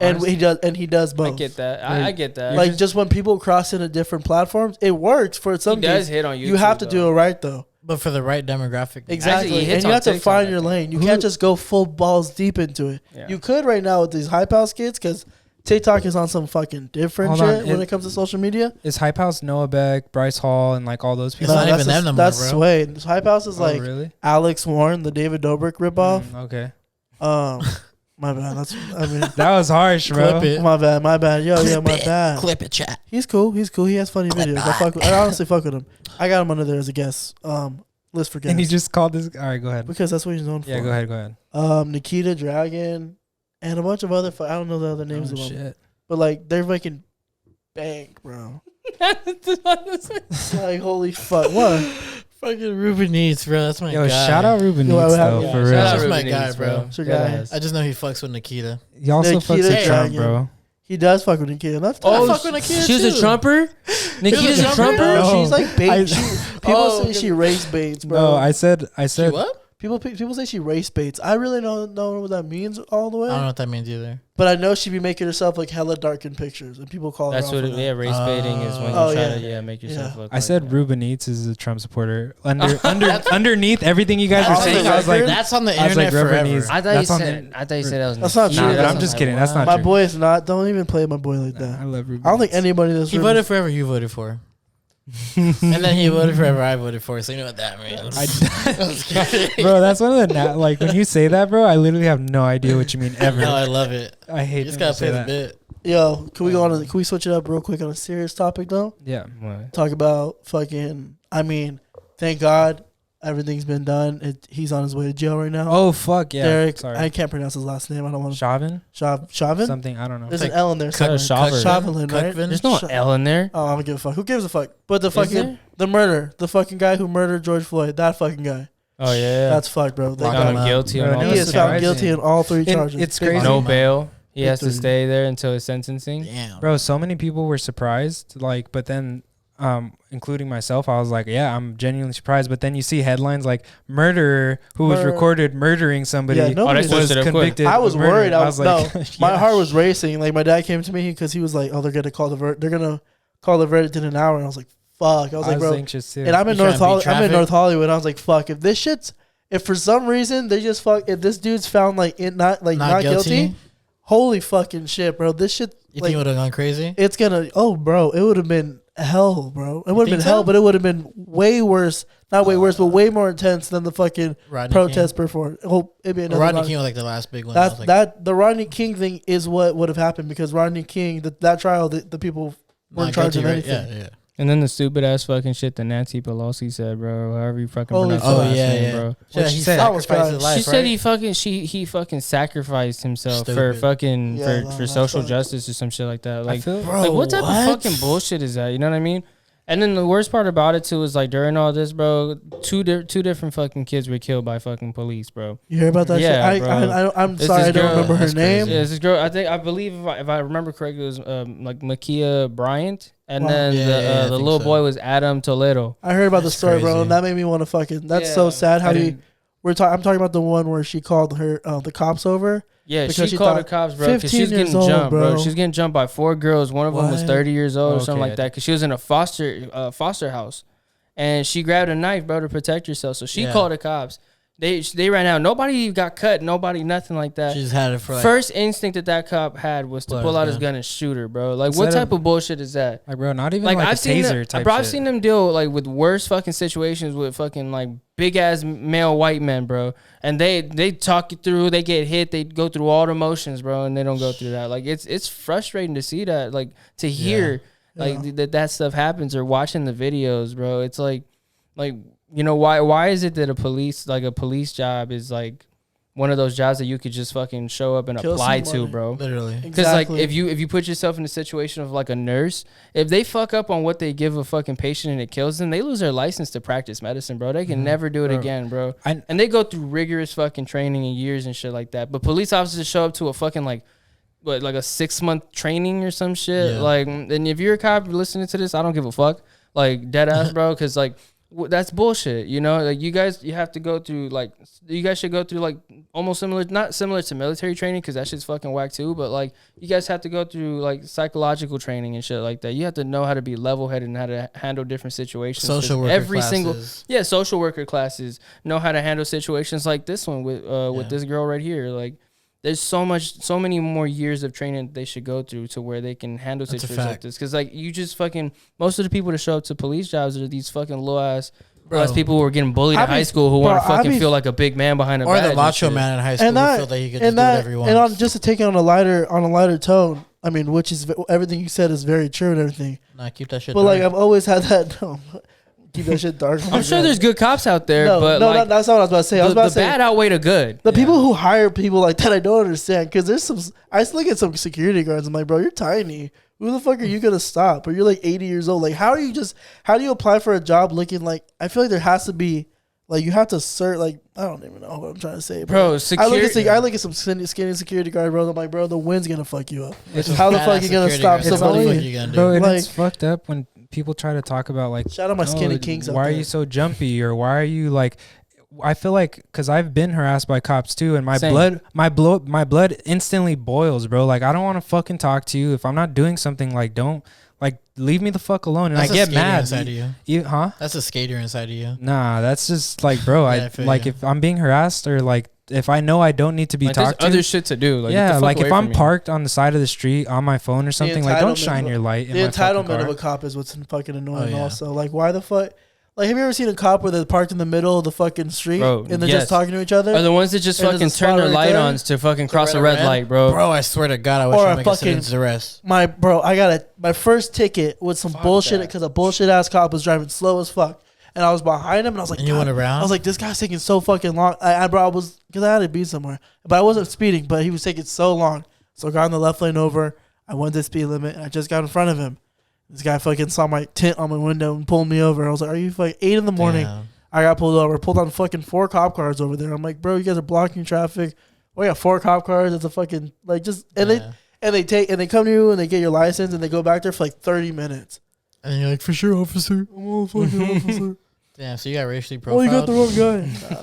And Honestly. he does both. I get that. I get that. Like just when people cross into different platforms, it works for some. he does cases. hit on YouTube. You have to do though. it right though. But for the right demographic. Exactly, he hits and you on have to TikTok, find I your think. lane. You can't just go full balls deep into it. Yeah. You could right now with these hype house kids because TikTok is on some fucking different Hold on, shit when it comes to social media. Is Hype House Noah Beck, Bryce Hall, and like all those It's people? not that's even them no more, That's bro. Sway. This hype house is Oh, like really? Alex Warren, the David Dobrik ripoff. Okay, My bad. I mean, that was harsh, bro. Clip it. my bad. Yo, my bad. Clip it, chat. He's cool. He has funny videos. I honestly fuck with him. I got him under there as a guest. List for guests. And he just called this. All right, go ahead. because that's what he's known for. Yeah, go ahead. Nikita Dragon and a bunch of other. I don't know the other names Oh, of them. shit. But like they're making bank, bro. Like holy fuck, what? Fucking Ruben Eats, bro. That's my Yo, guy. shout out Ruben Yo, Neats, I have- though, yeah, for Shout real. out That's my Ruben guy, Eats, bro. It's your Dead guy. ass. I just know he fucks with Nikita. He also Nikita fucks with Trump, Dragon. bro. He does fuck with Nikita. That's Oh, fuck with Nikita she was a too. Trumper? Nikita's a Trumper? Trumper? No, No. she's like bait. I- People Oh, say she race baits, bro. No, I said. She what? People say she race baits. I really don't know what that means all the I don't know way. what that means either. But I know she be making herself like hella dark in pictures, and people call That's her. what out it, for that. yeah, race baiting is when you Oh, try yeah. to make yourself Yeah. look I like said that. Ruben Eats is a Trump supporter. Underneath everything you guys That's are saying, on the I was like, record? That's on the I was like, internet Ruben forever. Eats. I thought you That's on said that was That's not Nikita. true. Nah, That's I'm just kidding. That's not My true. boy is not. Don't even play my boy like that. I love Ruben. I don't think Eats. anybody that's He voted for whoever you voted for. And then he voted for whoever I voted for. So you know what that means. Bro, that's one of the like when you say that, bro. I literally have no idea what you mean ever. No, I love it. I hate. You just when gotta you play say the that. bit. Yo, can we go on? Can we switch it up real quick on a serious topic though? Yeah. What? Talk about fucking. I mean, thank God everything's been done. He's on his way to jail right now. Oh fuck yeah. Derek. Sorry. I can't pronounce his last name. I don't want to. Chauvin. Chauvin. Something I don't know. There's Like an L in there. Cut- somewhere. Chauvelin. Chauvelin, right? Cuckvin? There's no Sh- L in there. Oh, I don't give a fuck. Who gives a fuck? But the Is fucking there? the murder, the fucking guy who murdered George Floyd, that fucking guy. Oh yeah. That's fucked, bro. They Lock got Found him him up. guilty Bro, on all no, He that is it's stuff. found surprising. guilty in all three It- charges. it's Big crazy. No one. bail. He has to Victory. stay there until his sentencing. Damn. Bro, so many people were surprised, like, but then, including myself, I was like, yeah, I'm genuinely surprised. But then you see headlines like murderer who was Murder. recorded murdering somebody Yeah, nobody Oh, that's was switched it up quick. convicted. I was of murder. worried. I was like, no. My yeah. heart was racing. Like my dad came to me because he was like, "Oh, they're gonna call the verdict in an hour," and I was like, "Fuck!" I was like, "Bro," anxious too. and I'm in You trying to beat I'm in traffic? North Hollywood. And I was like, "Fuck!" If for some reason they just if this dude's found like not guilty, holy fucking shit, bro. This shit, You like, think it would have gone crazy? it's gonna. Oh, bro, it would have been hell, bro. It would have think been hell, so? but it would have been way worse. Not way worse, but way more intense than the fucking Rodney protest before. Oh, it'd be King. another. Rodney King was like the last big one. I That's was like, that the Rodney King thing is what would have happened because Rodney King, that trial, the people weren't not charged of guilty, right? anything. Yeah, yeah. And then the stupid ass fucking shit that Nancy Pelosi said, bro. However you fucking Holy pronounce fuck. her Oh, last yeah, name, yeah. bro. Yeah, she he said? sacrificed his life, She said right? he fucking sacrificed himself for Stupid. fucking Yeah, for, no, for that's social fucked. justice or some shit like that. I Like, feel, Bro, like what type what? of fucking bullshit is that? You know what I mean? And then the worst part about it too is like during all this, bro, two different fucking kids were killed by fucking police, bro. You hear about that Yeah, shit? bro. I'm This sorry, is I don't girl- remember her that's name. crazy. Yeah, this girl. I believe if I remember correctly, it was like Makia Bryant, and Wow. then Yeah, yeah, I the think little so. boy was Adam Toledo. I heard about the That's story, bro, crazy. and that made me want to fucking. That's so Yeah. sad. How I do you? didn't- I'm talking about the one where she called the cops over. Yeah, Because she she called the thought cops, bro, because she 15 was getting years old, jumped, bro. bro. She was getting jumped by 4 girls. One of them was What? 30 years old or something Okay. like that, because she was in a foster house, and she grabbed a knife, bro, to protect herself. So she Yeah. called the cops. They ran out. Nobody got cut. Nobody, nothing like that. She just had it for like, First instinct that cop had was to pull out his gun and shoot her, bro. Like, what type of bullshit is that? Like, bro, not even like I've a taser type bro, I've shit. seen them deal like with worse fucking situations with fucking like big ass male white men, bro. And they talk you through. They get hit. They go through all the motions, bro, and they don't go through that. Like, it's frustrating to see that. Like, to hear that stuff happens, or watching the videos, bro. It's like. You know, why is it that a police job is like one of those jobs that you could just fucking show up and apply to, bro? Literally. Because like if you put yourself in the situation of like a nurse, if they fuck up on what they give a fucking patient and it kills them, they lose their license to practice medicine, bro. They can never do it again, bro. And they go through rigorous fucking training and years and shit like that. But police officers show up to a fucking like a 6-month training or some shit. Yeah. Like, and if you're a cop listening to this, I don't give a fuck. Like, dead ass, bro. Because like. That's bullshit, you know. Like you have to go through like you guys should go through like almost similar, not similar to military training because that shit's fucking whack too. But like you guys have to go through like psychological training and shit like that. You have to know how to be level headed and how to handle different situations. Social worker classes. Social worker classes know how to handle situations like this one with this girl right here. Like there's so many more years of training that they should go through to where they can handle situations like this. Because like you just fucking most of the people that show up to police jobs are these fucking low ass people who were getting bullied in high school who want to fucking feel like a big man behind a badge. Or the macho man in high school who feel that he could just do whatever he wants. And on just to take it on a lighter tone, I mean, which is everything you said is very true and everything. Nah, keep that shit. But like I've always had that. Keep that shit dark. I'm sure there's good cops out there, but like, that's not what I was about to say. I was about to say the bad outweigh the good. The people who hire people like that, I don't understand because there's some. I just look at some security guards. I'm like, bro, you're tiny. Who the fuck are you gonna stop? Or you're like 80 years old. Like, how do you apply for a job looking like? I feel like there has to be. Like you have to search. Like I don't even know what I'm trying to say, bro. I look at some skinny security guard, bro. I'm like, bro, the wind's gonna fuck you up. How the fuck are you gonna stop somebody? Bro, and it's fucked up when people try to talk about like, shout out my skinny kings. Why are you so jumpy, or why are you like? I feel like because I've been harassed by cops too, and my blood instantly boils, bro. Like I don't want to fucking talk to you if I'm not doing something. Like don't. Like, leave me the fuck alone. And I get mad. Inside of you. That's a skater inside of you. Nah, that's just like, bro, if I'm being harassed or like, if I know I don't need to be talked to. Other shit to do. Like, yeah, like if I'm parked on the side of the street on my phone or something, like don't shine your light in my fucking car. The entitlement of a cop is what's fucking annoying also. Like, why the fuck? Like, have you ever seen a cop where they're parked in the middle of the fucking street and they're just talking to each other? Or the ones that just fucking turn their light on to fucking cross a red light, bro. Bro, I swear to God, I wish I would make a arrest. I got my first ticket with some bullshit because a bullshit ass cop was driving slow as fuck. And I was behind him and I was like, and you went around? I was like, this guy's taking so fucking long. Because I had to be somewhere. But I wasn't speeding, but he was taking so long. So I got in the left lane over. I went the speed limit and I just got in front of him. This guy fucking saw my tint on my window and pulled me over. I was like, are you fucking 8 in the morning? Damn. I got pulled over. Pulled on fucking 4 cop cars over there. I'm like, bro, you guys are blocking traffic. We got 4 cop cars. It's a fucking like just and they come to you and they get your license and they go back there for like 30 minutes. And you're like, for sure, officer. I'm a fucking officer. Damn, so you got racially profiled. Oh, you got the wrong guy. Nah,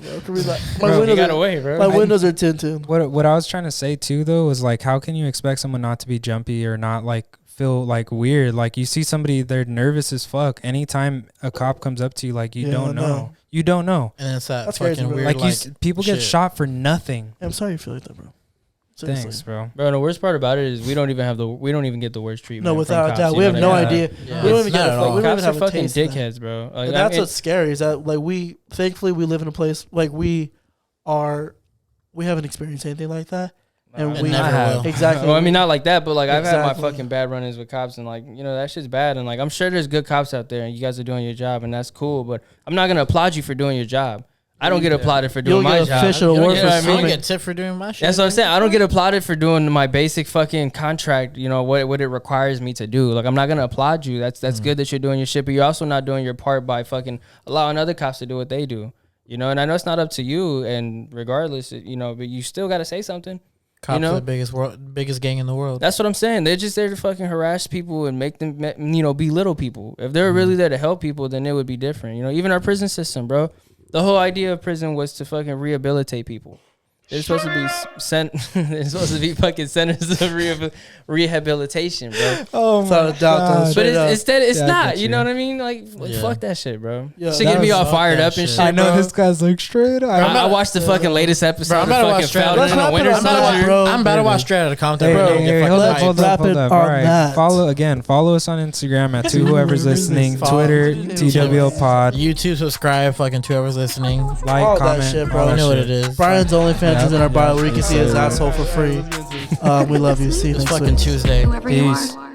bro, my windows got away, bro. My windows are tinted. What I was trying to say too though was like, how can you expect someone not to be jumpy or not like feel like weird? Like you see somebody, they're nervous as fuck. Anytime a cop comes up to you, like you don't know. You don't know. And it's that's fucking crazy, weird. Like people get shot for nothing. I'm sorry you feel like that, bro. Seriously. Thanks, bro. Bro, the worst part about it is we don't even get the worst treatment. No, without a doubt, we have no idea. Yeah. We don't even get we don't even have have fucking a taste dickheads, bro. Like, that's what's scary is that like thankfully we live in a place like we haven't experienced anything like that. And we never will. Exactly. Well, I mean, not like that, but like I've had my fucking bad run-ins with cops, and like that shit's bad. And like I'm sure there's good cops out there, and you guys are doing your job, and that's cool. But I'm not gonna applaud you for doing your job. I don't get applauded for doing my job. Official award I don't get tipped for doing my shit. That's what I'm saying. I don't get applauded for doing my basic fucking contract. What it requires me to do. Like I'm not gonna applaud you. That's good that you're doing your shit, but you're also not doing your part by fucking allowing other cops to do what they do. And I know it's not up to you. And regardless, but you still got to say something. Cops are the biggest gang in the world. That's what I'm saying. They're just there to fucking harass people and make them, belittle people. If they're really there to help people, then it would be different. Even our prison system, bro. The whole idea of prison was to fucking rehabilitate people. They're supposed to be they're supposed to be fucking centers of rehabilitation, bro. Oh Without a doubt, though. But instead, it's Yeah, I not. get You you. know what I mean? Like fuck that shit, bro. Yeah. Shit get me all fired up and shit. I know bro. this guy's like straight up. I watched the fucking latest episode. Bro, I'm about to of watch fucking straight- Falcon Let's and the wrap it Winter up now, Soldier. bro. I'm about to watch straight out of Compton, Hey, bro. hey, Get hey, fucking hold let's up, hold hyped. up, wrap it hold up. on All right, that. follow us on Instagram at To Whoever's Listening, Follow. Twitter TWO Pod, YouTube, subscribe, fucking whoever's listening. like, All that comment, shit, bro. all You that know what shit. it is. Brian's OnlyFans is in our bio where you can see his Yeah. asshole for free. We love you. See you It's next fucking week. Tuesday. Whoever you Peace. are.